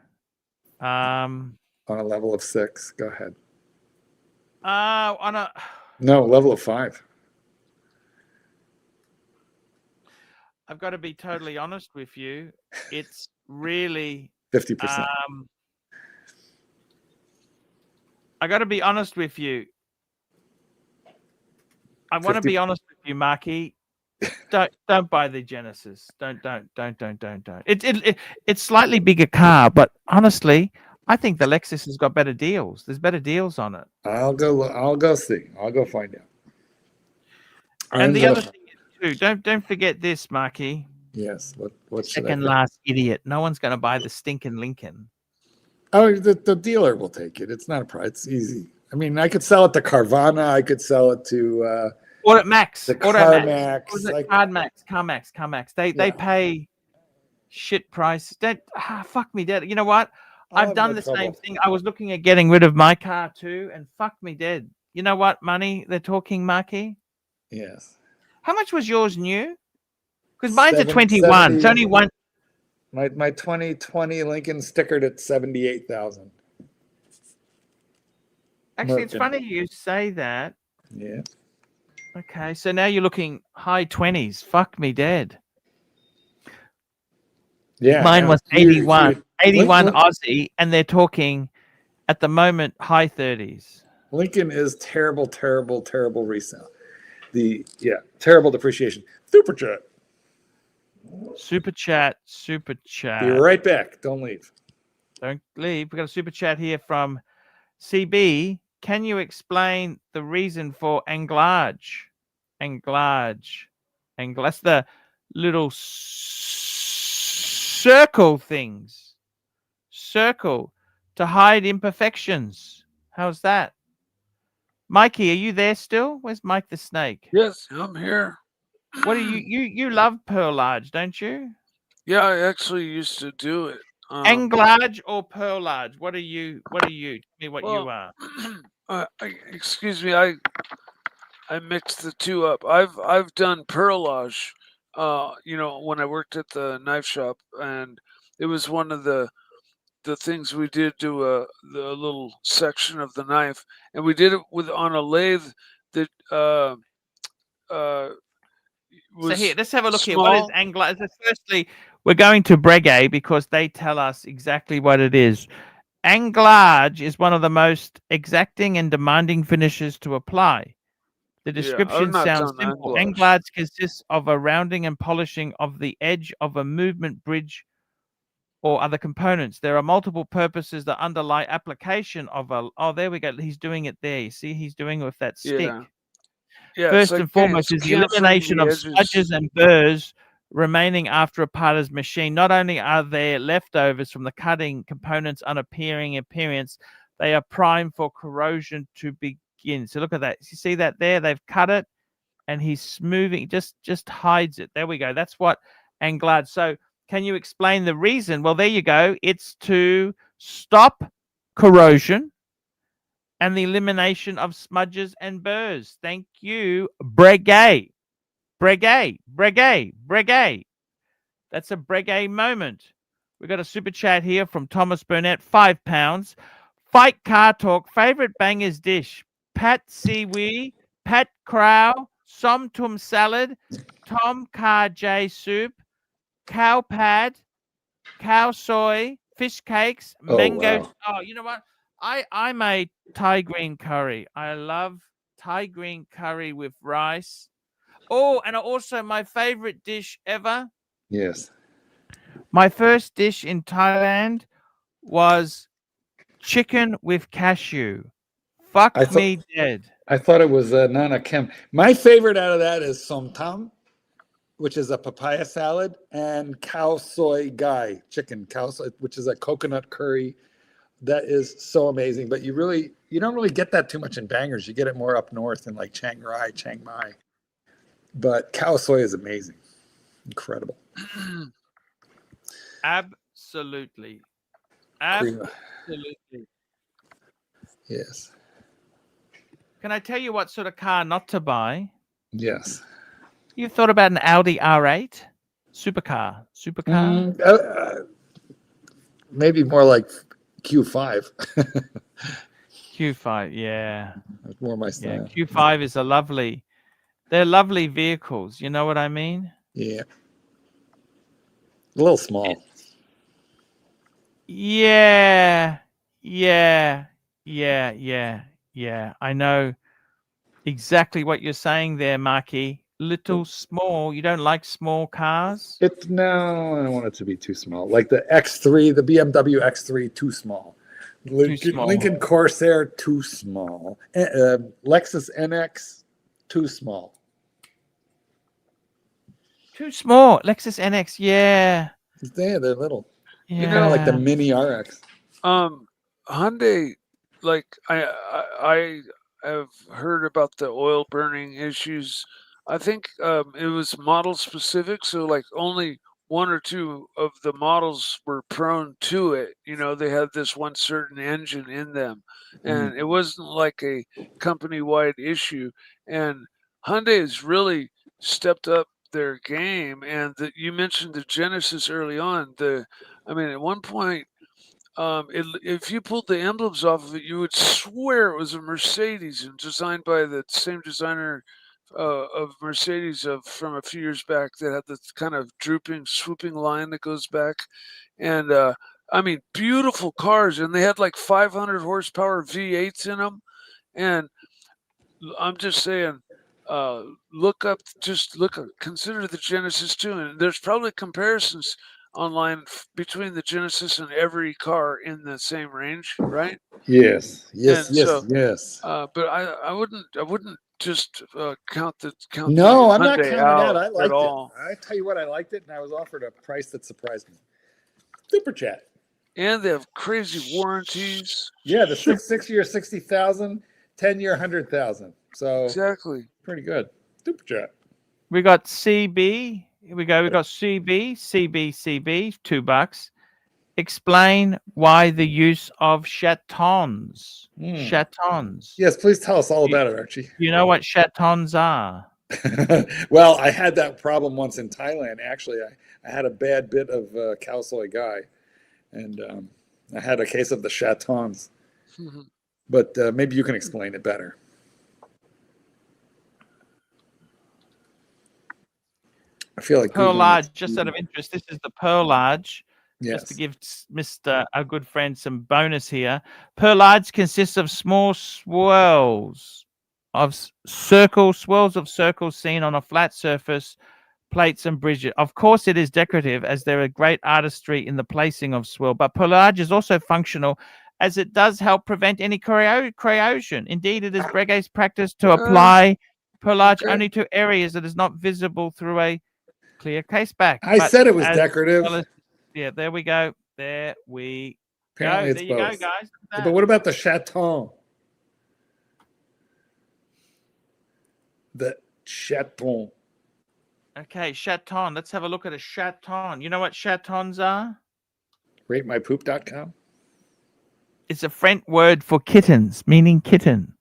On a level of 6, go ahead. On a No, level of 5. I've got to be totally honest with you. It's really 50%. I got to be honest with you. I want to be honest with you, Marky. Don't buy the Genesis. Don't. It's slightly bigger car, but honestly, I think the Lexus has got better deals. There's better deals on it. I'll go see. I'll go find out. And the other thing is too, don't forget this, Marky. Yes. What should Second last idiot. No one's going to buy the stinking Lincoln. Oh, the dealer will take it. It's not a price. It's easy. I mean, I could sell it to Carvana. I could sell it to Automax. The CarMax. CarMax. They pay shit price. Fuck me dead. You know what? I've done the same thing. I was looking at getting rid of my car too, and fuck me dead. You know what money they're talking, Marky? Yes. How much was yours new? Because mine's a 21. It's only one. My 2020 Lincoln stickered at 78,000. Actually, it's funny you say that. Yeah. Okay, so now you're looking high 20s. Fuck me dead. Yeah. Mine was 81. 81 Lincoln, Aussie, and they're talking at the moment high 30s. Lincoln is terrible resale. Terrible depreciation. Super chat. Be right back. Don't leave. Don't leave. We got a super chat here from CB. Can you explain the reason for anglage? That's the little circle things. Circle to hide imperfections. How's that? Mikey, are you there still? Where's Mike the Snake? Yes, I'm here. What do you love perlage, don't you? Yeah, I actually used to do it. Anglage or perlage? What are you? Tell me what you are. Excuse me, I mixed the two up. I've done perlage, when I worked at the knife shop, and it was one of the things we did to the little section of the knife, and we did it on a lathe that So here, let's have a look small. here. What is anglage? Firstly, we're going to Breguet because they tell us exactly what it is. Anglage is one of the most exacting and demanding finishes to apply. The description sounds simple. Anglage consists of a rounding and polishing of the edge of a movement bridge or other components. There are multiple purposes that underlie application of a... Oh, there we go. He's doing it there. You see, he's doing it with that stick. Yeah, First and foremost is the elimination of smudges and burrs remaining after a part is machined. Not only are there leftovers from the cutting components unappearing appearance, they are primed for corrosion to begin. So look at that. You see that there? They've cut it and he's smoothing, just hides it. There we go. That's what anglage. So can you explain the reason? Well, there you go. It's to stop corrosion and the elimination of smudges and burrs. Thank you, Breguet. Breguet. That's a Breguet moment. We got a super chat here from Thomas Burnett, £5. Fight Car Talk, favorite bangers dish. Pat Siwi, Pat Crow, Som Tum salad, Tom Kha J soup, cow pad, cow soy, fish cakes, mango. Wow. Oh, you know what? I made Thai green curry. I love Thai green curry with rice. Oh, and also my favorite dish ever. Yes. My first dish in Thailand was chicken with cashew. Fuck I thought me dead. it was Nana Kim. My favorite out of that is som tam, which is a papaya salad, and cow soy gai chicken, cow soy, which is a coconut curry. That is so amazing. But you don't really get that too much in Bangers. You get it more up north in like Chiang Rai, Chiang Mai. But cow soy is amazing, incredible. Absolutely. Cream. Absolutely. Yes. Can I tell you what sort of car not to buy? Yes. You've thought about an Audi R8 supercar? Maybe more like Q5. Q5, yeah. That's more my style. Yeah, Q5 is they're lovely vehicles. You know what I mean? Yeah. A little small. Yeah. I know exactly what you're saying there, Marky. Little small. You don't like small cars? No, I don't want it to be too small. Like the X3, the BMW X3, too small. Lincoln Corsair, too small. Lexus NX, too small. Too small. Lexus NX, yeah. They're little. Yeah. Kind of like the Mini RX. Hyundai, like I have heard about the oil burning issues. I think it was model specific, so like only one or two of the models were prone to it. You know, they had this one certain engine in them, and it wasn't like a company-wide issue. And Hyundai has really stepped up their game. And you mentioned the Genesis early on. I mean, at one point, if you pulled the emblems off of it, you would swear it was a Mercedes and designed by the same designer of Mercedes from a few years back that had the kind of drooping, swooping line that goes back. And I mean, beautiful cars. And they had like 500 horsepower V8s in them. And I'm just saying, consider the Genesis too. And there's probably comparisons online between the Genesis and every car in the same range, right? Yes. But I wouldn't just count No, I'm not Hyundai counting out. I at liked all. it. I tell you what, I liked it, and I was offered a price that surprised me. Super chat. And they have crazy warranties. Yeah, the 6-year 60,000, 10-year 100,000. So exactly, pretty good. Super chat. We got CB. Here we go. We got CB, $2. Explain why the use of chatons. Chatons. Yes, please tell us all about it, Archie. You know what chatons are? Well, I had that problem once in Thailand. Actually, I had a bad bit of cow soy gai, and I had a case of the chatons. But maybe you can explain it better. I feel like Pearl Large, just out of interest, this is the Pearl Large. Yes. Just to give our good friend some bonus here. Pearl Large consists of small swirls of circles seen on a flat surface, plates and bridges. Of course, it is decorative, as there are great artistry in the placing of swirl, but Pearl Large is also functional, as it does help prevent any corrosion. Indeed, it is Breguet's practice to apply Pearl Large only to areas that is not visible through a clear caseback. I said it was decorative. Yeah, there we go. There we Apparently go. It's there you both. go, guys. But what about the chaton? The chaton. Okay, chaton. Let's have a look at a chaton. You know what chatons are? RateMyPoop.com. It's a French word for kittens, meaning kitten.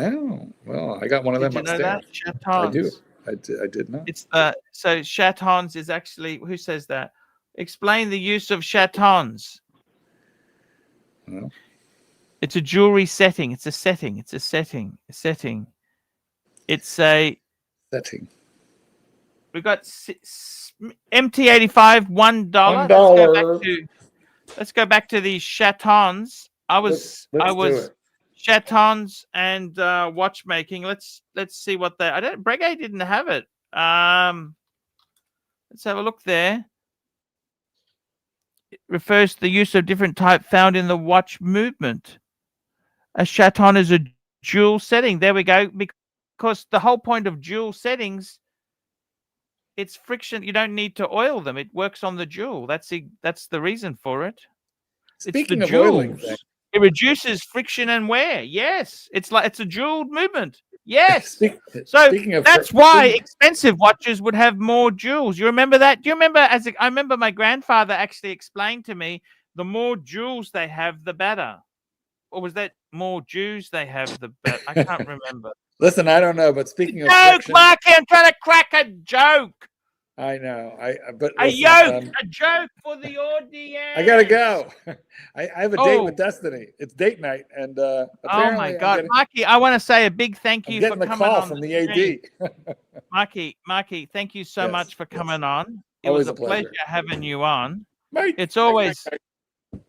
Oh, well, I got one of them Did you upstairs. know that? Chatons. I do. I did not. It's so chatons is actually, who says that? Explain the use of chatons. Well, it's a jewelry setting. It's a setting. It's a setting. A setting. It's a setting. We got MT85, $1. Let's go back to these chatons. I was chatons and watchmaking. Let's see what they. Breguet didn't have it. Let's have a look there. refers to the use of different type found in the watch movement. A chaton is a dual setting. There we go. Because the whole point of dual settings, it's friction. You don't need to oil them. It works on the jewel. That's the reason for it. Speaking it's of the oiling jewels. things, It reduces friction and wear. Yes, it's a jeweled movement. Yes. So speaking of that's why expensive watches would have more jewels. You remember that? Do you remember? I remember my grandfather actually explained to me, the more jewels they have, the better. Or was that more Jews they have, the better? I can't remember. Listen, I don't know, but speaking of Joke, friction, Marky, I'm trying to crack a joke. I know. But A listen, joke for the audience. I gotta go. I have a date with Oh. Destiny. It's date night, and Oh apparently my I'm God, getting, Marky! I want to say a big thank I'm you for getting the coming call on from the the stream. AD. Marky, thank you so Yes, much for yes. coming on. It Always was a pleasure. having you on. Mike, It's always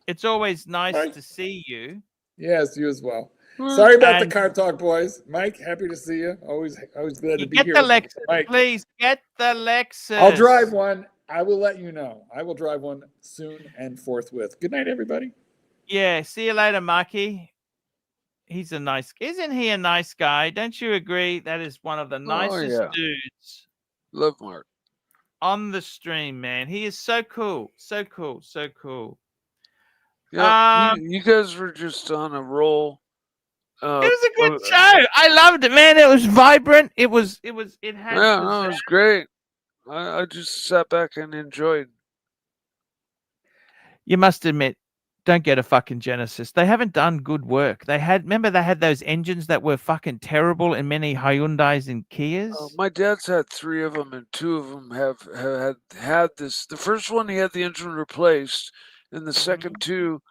Mike. nice to see you. Yes, you as well. Sorry about the And car talk, boys. Mike, happy to see you. Always glad to be get here. the Lexus, Mike, please. Get the Lexus. I'll drive one. I will let you know. I will drive one soon and forthwith. Good night, everybody. Yeah, see you later, Marky. Isn't he a nice guy? Don't you agree? That is one of the nicest dudes Love Mark on the stream, man. He is so cool. So cool. So cool. Yeah, you guys were just on a roll. It was a good show. I loved it, man. It was vibrant. It had Yeah, no, it was great. I just sat back and enjoyed. You must admit, don't get a fucking Genesis. They haven't done good work. Remember they had those engines that were fucking terrible in many Hyundais and Kias? My dad's had 3 of them, and 2 of them have had this. The first one, he had the engine replaced, and the second 2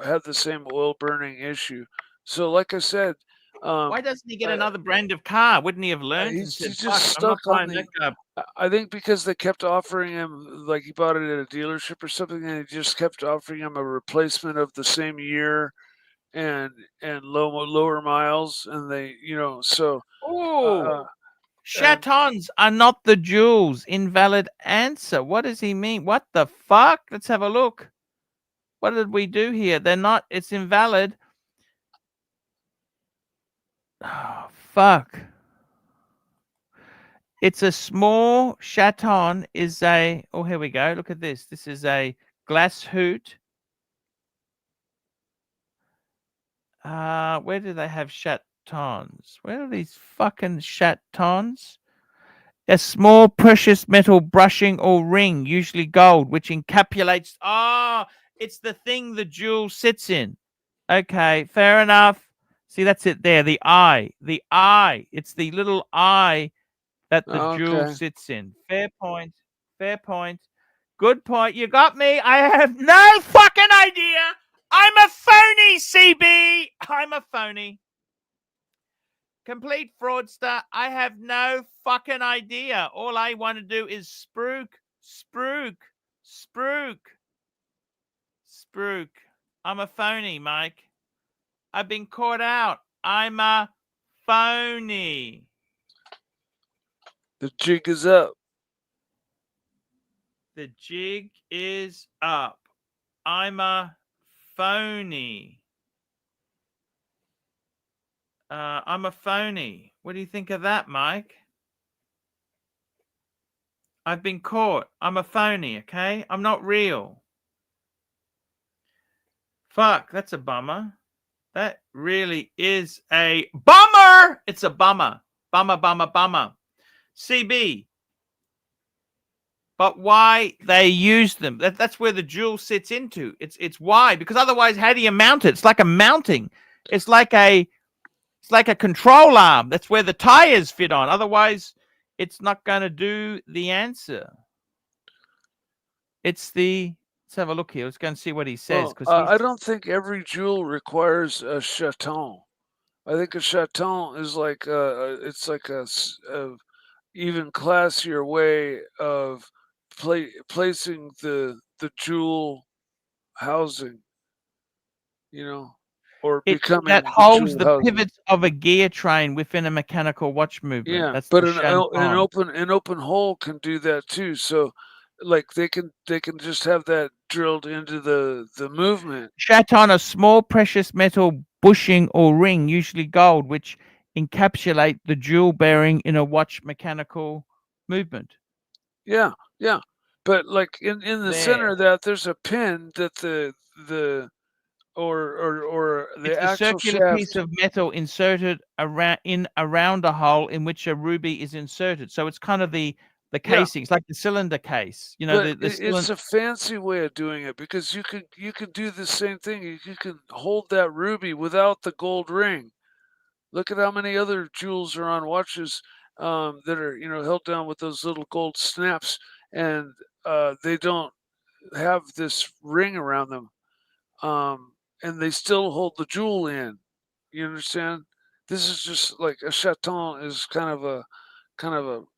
had the same oil burning issue. So, like I said, why doesn't he get another brand of car? Wouldn't he have learned? He's just stuck on the. I think because they kept offering him, like he bought it at a dealership or something, and they just kept offering him a replacement of the same year, and lower miles, and they, so. Chatons are not the jewels. Invalid answer. What does he mean? What the fuck? Let's have a look. What did we do here? They're not. It's invalid. Oh, fuck. It's a small chaton is a, oh, here we go. Look at this. This is a glass hoot. Where do they have chatons? Where are these fucking chatons? A small precious metal brushing or ring, usually gold, which encapsulates. Oh, it's the thing the jewel sits in. Okay, fair enough. See, that's it there. The eye. The eye. It's the little eye that the jewel sits in. Fair point. Fair point. Good point. You got me. I have no fucking idea. I'm a phony, CB. I'm a phony. Complete fraudster. I have no fucking idea. All I want to do is spruik. I'm a phony, Mike. I've been caught out. I'm a phony. The jig is up. The jig is up. I'm a phony. I'm a phony. What do you think of that, Mike? I've been caught. I'm a phony, okay? I'm not real. Fuck, that's a bummer. That really is a bummer. It's a bummer. Bummer. CB. But why they use them? That's where the jewel sits into. It's why, because otherwise, how do you mount it? It's like a mounting. It's like a control arm. That's where the tires fit on. Otherwise, it's not going to do the answer. Let's have a look here. Let's go and see what he says. I don't think every jewel requires a chaton. I think a chaton is like it's like a even classier way of placing the jewel housing. Or becoming that holds the pivots of a gear train within a mechanical watch movement. Yeah, that's but an open hole can do that too. So like they can just have that drilled into the movement. Chaton, a small precious metal bushing or ring, usually gold, which encapsulate the jewel bearing in a watch mechanical movement. Yeah, yeah. But like in the center There. of that, there's a pin that the or the It's a axle circular piece shaft. of metal inserted around a hole in which a ruby is inserted. So it's kind of the Yeah. casing. It's like the cylinder case. You know, But the it's cylinder. a fancy way of doing it because you could do the same thing. You can hold that ruby without the gold ring. Look at how many other jewels are on watches that are held down with those little gold snaps, and they don't have this ring around them, and they still hold the jewel in. You understand? This is just like a chaton is kind of a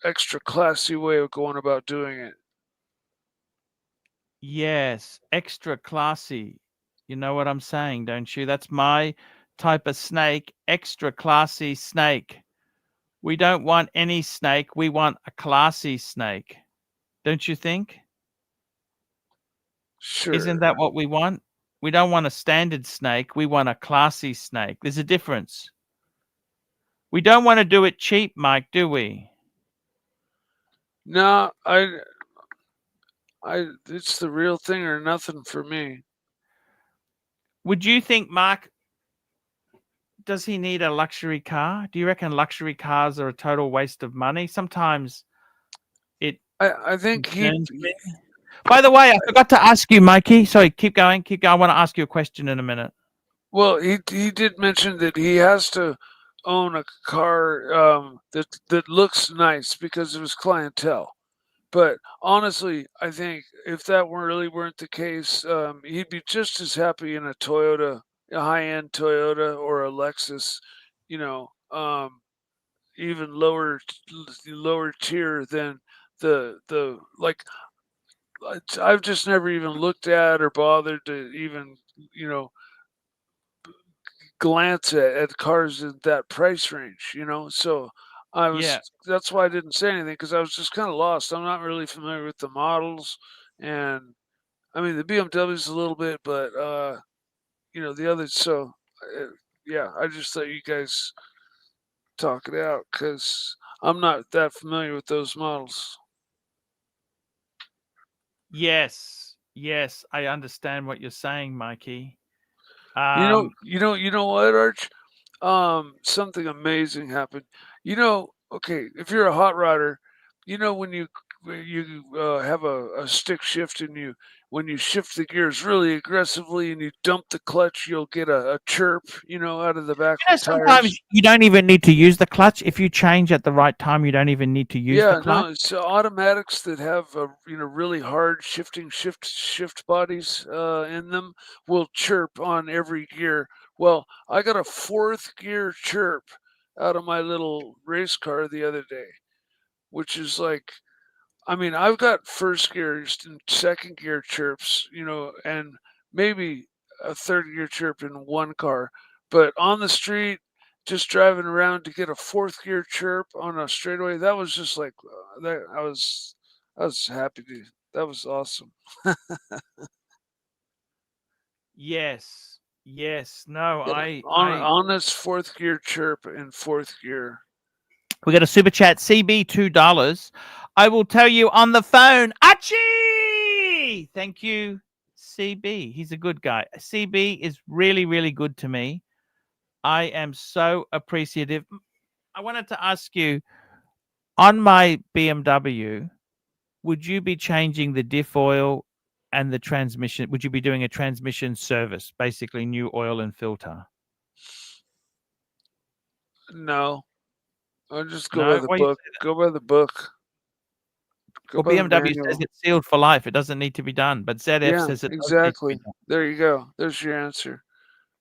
extra classy way of going about doing it. Yes, extra classy. You know what I'm saying, don't you? That's my type of snake, extra classy snake. We don't want any snake. We want a classy snake. Don't you think? Sure. Isn't that what we want? We don't want a standard snake. We want a classy snake. There's a difference. We don't want to do it cheap, Mike, do we? No, it's the real thing or nothing for me. Would you think, Mark, does he need a luxury car? Do you reckon luxury cars are a total waste of money? Sometimes it I think concerns me. By the way, I forgot to ask you, Mikey. Sorry, keep going. Keep going. I want to ask you a question in a minute. Well, he did mention that he has to own a car that looks nice because of his clientele. But honestly, I think if that really weren't the case, he'd be just as happy in a Toyota, a high-end Toyota or a Lexus, you know, even lower tier than the like. I've just never even looked at or bothered to even glance at cars in that price range. So Yeah. that's why I didn't say anything because I was just kind of lost. I'm not really familiar with the models, and I mean the BMW's a little bit, but the others. So yeah, I just let you guys talk it out because I'm not that familiar with those models. Yes. Yes. I understand what you're saying, Mikey. You know what, Arch? Something amazing happened. Okay, if you're a hot rodder, when you have a stick shift and when you shift the gears really aggressively and you dump the clutch, you'll get a chirp, out of the back of the tires. Sometimes you don't even need to use the clutch. If you change at the right time, you don't even need to use the Yeah, clutch. no, it's automatics that have really hard shifting shift bodies in them will chirp on every gear. Well, I got a fourth gear chirp out of my little race car the other day, which is like, I mean, I've got first gear and second gear chirps, and maybe a third gear chirp in one car, but on the street, just driving around to get a fourth gear chirp on a straightaway, that was just like that. I was happy to. That was awesome. Yes. Yes. No, Yeah, on this fourth gear chirp in fourth gear. We got a super chat, CB $2. I will tell you on the phone, Archie. Thank you, CB. He's a good guy. CB is really, really good to me. I am so appreciative. I wanted to ask you, on my BMW, would you be changing the diff oil and the transmission? Would you be doing a transmission service, basically new oil and filter? No, I'll just go No? by the Why you book. say that? Go by the book. Go Well, by the BMW manual. says it's sealed for life. It doesn't need to be done. But ZF Yeah, says it does need to exactly. be done. There you go. There's your answer.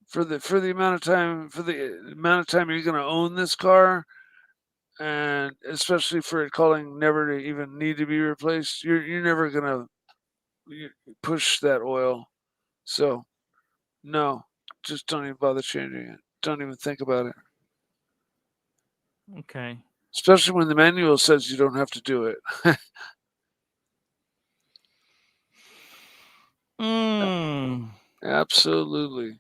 For the amount of time you're going to own this car, and especially for it calling never to even need to be replaced, you're never going to push that oil. So no, just don't even bother changing it. Don't even think about it. Okay. Especially when the manual says you don't have to do it. Mm. Absolutely.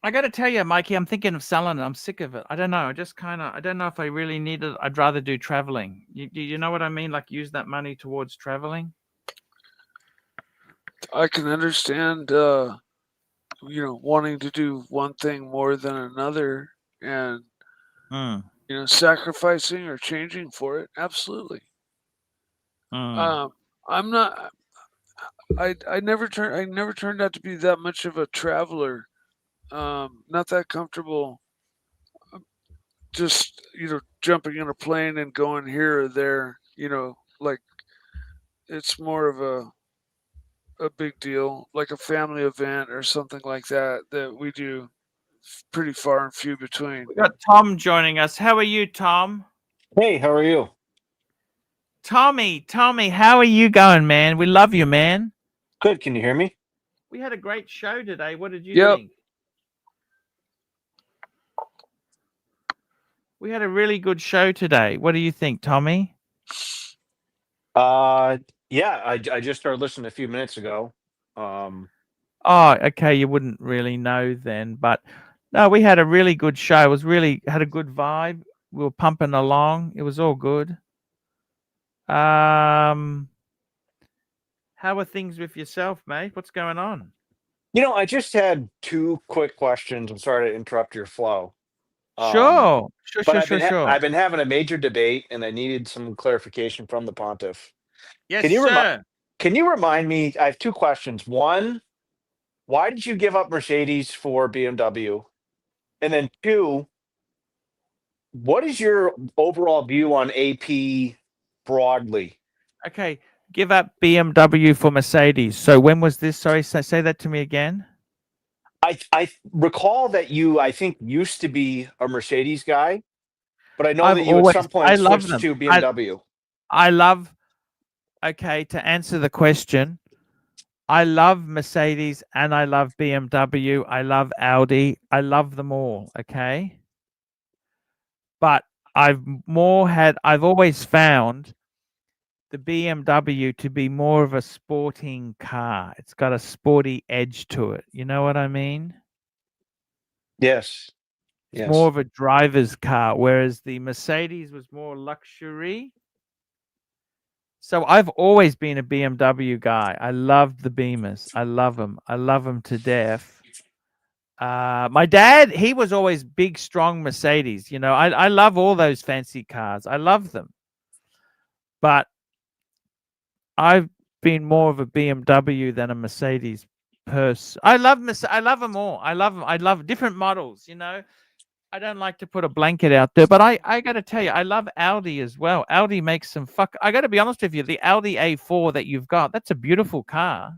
I got to tell you, Mikey, I'm thinking of selling it. I'm sick of it. I don't know. I don't know if I really need it. I'd rather do traveling. You know what I mean? Like use that money towards traveling. I can understand, wanting to do one thing more than another and, Mm. sacrificing or changing for it. Absolutely. Mm. I'm not. I never turned out to be that much of a traveler. Not that comfortable. Just jumping in a plane and going here or there. Like it's more of a big deal, like a family event or something like that we do pretty far and few between. We got Tom joining us. How are you, Tom? Hey, how are you? Tommy, how are you going, man? We love you, man. Good. Can you hear me? We had a great show today. What did you Yep. think? We had a really good show today. What do you think, Tommy? Yeah, I just started listening a few minutes ago. Oh, okay. You wouldn't really know then, but no, we had a really good show. It was really had a good vibe. We were pumping along. It was all good. How are things with yourself, mate? What's going on? I just had two quick questions. I'm sorry to interrupt your flow. Sure. But I've been having a major debate, and I needed some clarification from the pontiff. Yes, Can you sir. Can you remind me? I have two questions. One, why did you give up Mercedes for BMW? And then two, what is your overall view on AP broadly? Okay. Give up BMW for Mercedes. So when was this? Sorry, say that to me again. I recall that you, I think, used to be a Mercedes guy, but I know that you at some point switched to BMW. I love. Okay, to answer the question, I love Mercedes and I love BMW. I love Audi. I love them all. Okay. But I've always found the BMW to be more of a sporting car. It's got a sporty edge to it. You know what I mean? Yes. It's more of a driver's car, whereas the Mercedes was more luxury. So I've always been a BMW guy. I love the Beamers. I love them. I love them to death. My dad, he was always big, strong Mercedes. I love all those fancy cars. I love them. But I've been more of a BMW than a Mercedes person. I love them all. I love them. I love different models. I don't like to put a blanket out there, but I got to tell you, I love Audi as well. Audi makes some I got to be honest with you, the Audi A4 that you've got, that's a beautiful car.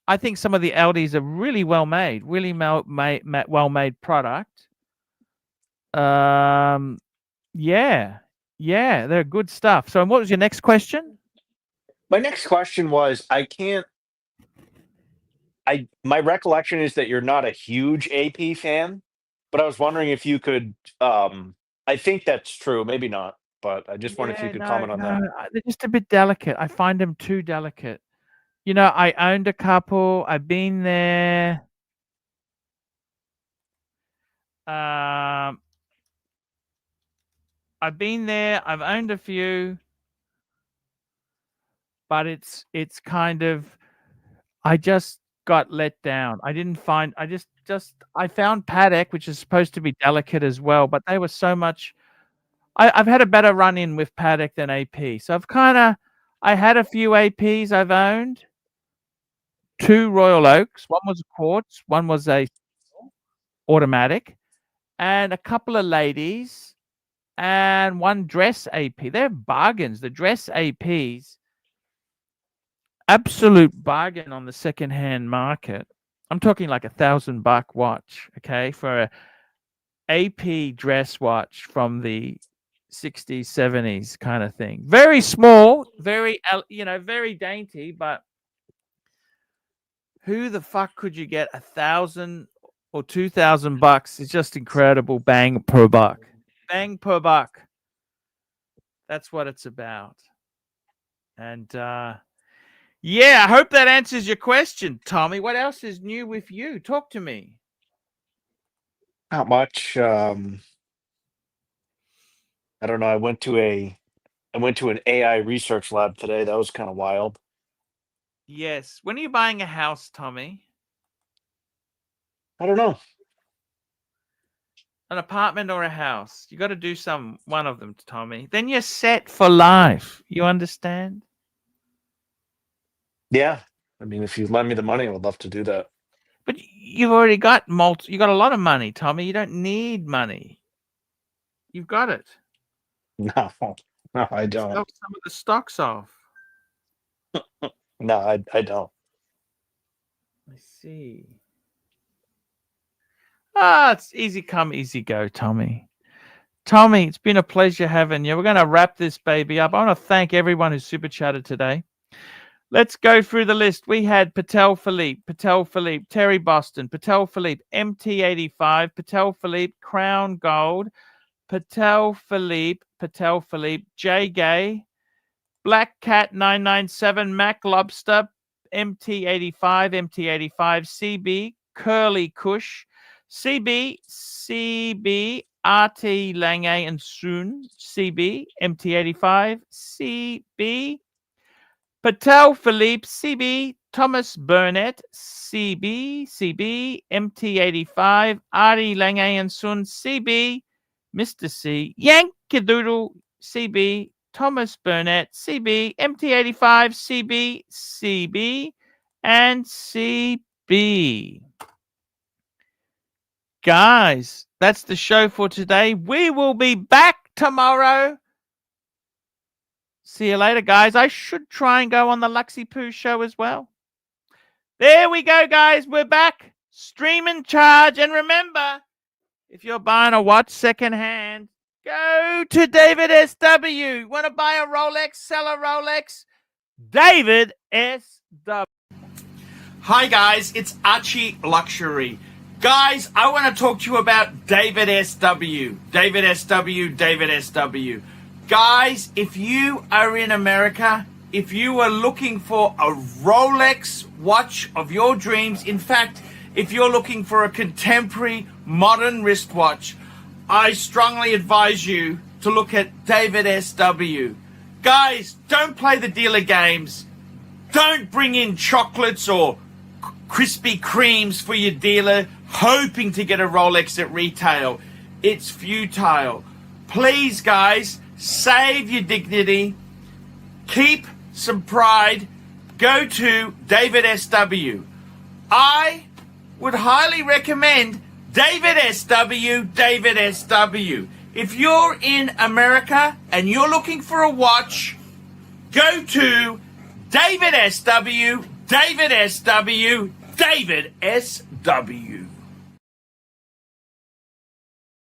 I think some of the Audis are really well made, really well-made product. Yeah, they're good stuff. So what was your next question? My next question was, my recollection is that you're not a huge AP fan, but I was wondering if you could, I think that's true, maybe not, but I just wondered if you could comment on that. They're just a bit delicate. I find them too delicate. I owned a couple. I've been there. I've been there. I've owned a few, but it's kind of. I just got let down. I didn't find. I found Paddock, which is supposed to be delicate as well, but they were so much. I've had a better run in with Paddock than AP, so I had a few APs I've owned. 2 Royal Oaks. One was a quartz, one was a automatic, and a couple of ladies, and one dress AP. They're bargains. The dress APs, absolute bargain on the secondhand market. I'm talking like $1,000 watch, okay, for a AP dress watch from the 60s, 70s kind of thing. Very small, very dainty, but who the fuck could you get $1,000 or $2,000? It's just incredible. Bang per buck. Bang per buck. That's what it's about. And Yeah, I hope that answers your question, Tommy. What else is new with you? Talk to me. Not much. I don't know. I went to an AI research lab today. That was kind of wild. Yes. When are you buying a house, Tommy? I don't know. An apartment or a house? You got to do one of them, Tommy. Then you're set for life. You understand? Yeah. I mean, if you lend me the money, I would love to do that. But you've already got you got a lot of money, Tommy. You don't need money. You've got it. No, I don't. Sell some of the stocks off. No, I don't. I see. Ah, it's easy come, easy go, Tommy. Tommy, it's been a pleasure having you. We're going to wrap this baby up. I want to thank everyone who super chatted today. Let's go through the list. We had Patel Philippe, Terry Boston, Patel Philippe, MT85, Patel Philippe, Crown Gold, Patel Philippe, J Gay, Black Cat 997, Mac Lobster, MT85, CB, Curly Kush, CB, RT Lange and Soon, CB, MT85, CB, Patel Philippe, CB, Thomas Burnett, CB, MT85, RT Lange and Soon, CB, Mr. C, Yankadoodle, CB, Thomas Burnett, CB, MT85, CB, and CB. Guys, that's the show for today. We will be back tomorrow. See you later, guys. I should try and go on the Luxy Poo show as well. There we go, guys. We're back. Stream and charge. And remember, if you're buying a watch secondhand, go to David SW. Want to buy a Rolex, sell a Rolex? David SW. Hi, guys. It's Archie Luxury. Guys, I want to talk to you about David SW. David SW. Guys, if you are in America, if you are looking for a Rolex watch of your dreams, in fact, if you're looking for a contemporary modern wristwatch, I strongly advise you to look at David SW. Guys, don't play the dealer games. Don't bring in chocolates or Krispy Kremes for your dealer hoping to get a Rolex at retail. It's futile. Please, guys, save your dignity. Keep some pride. Go to David SW. I would highly recommend David SW. If you're in America and you're looking for a watch, go to David SW.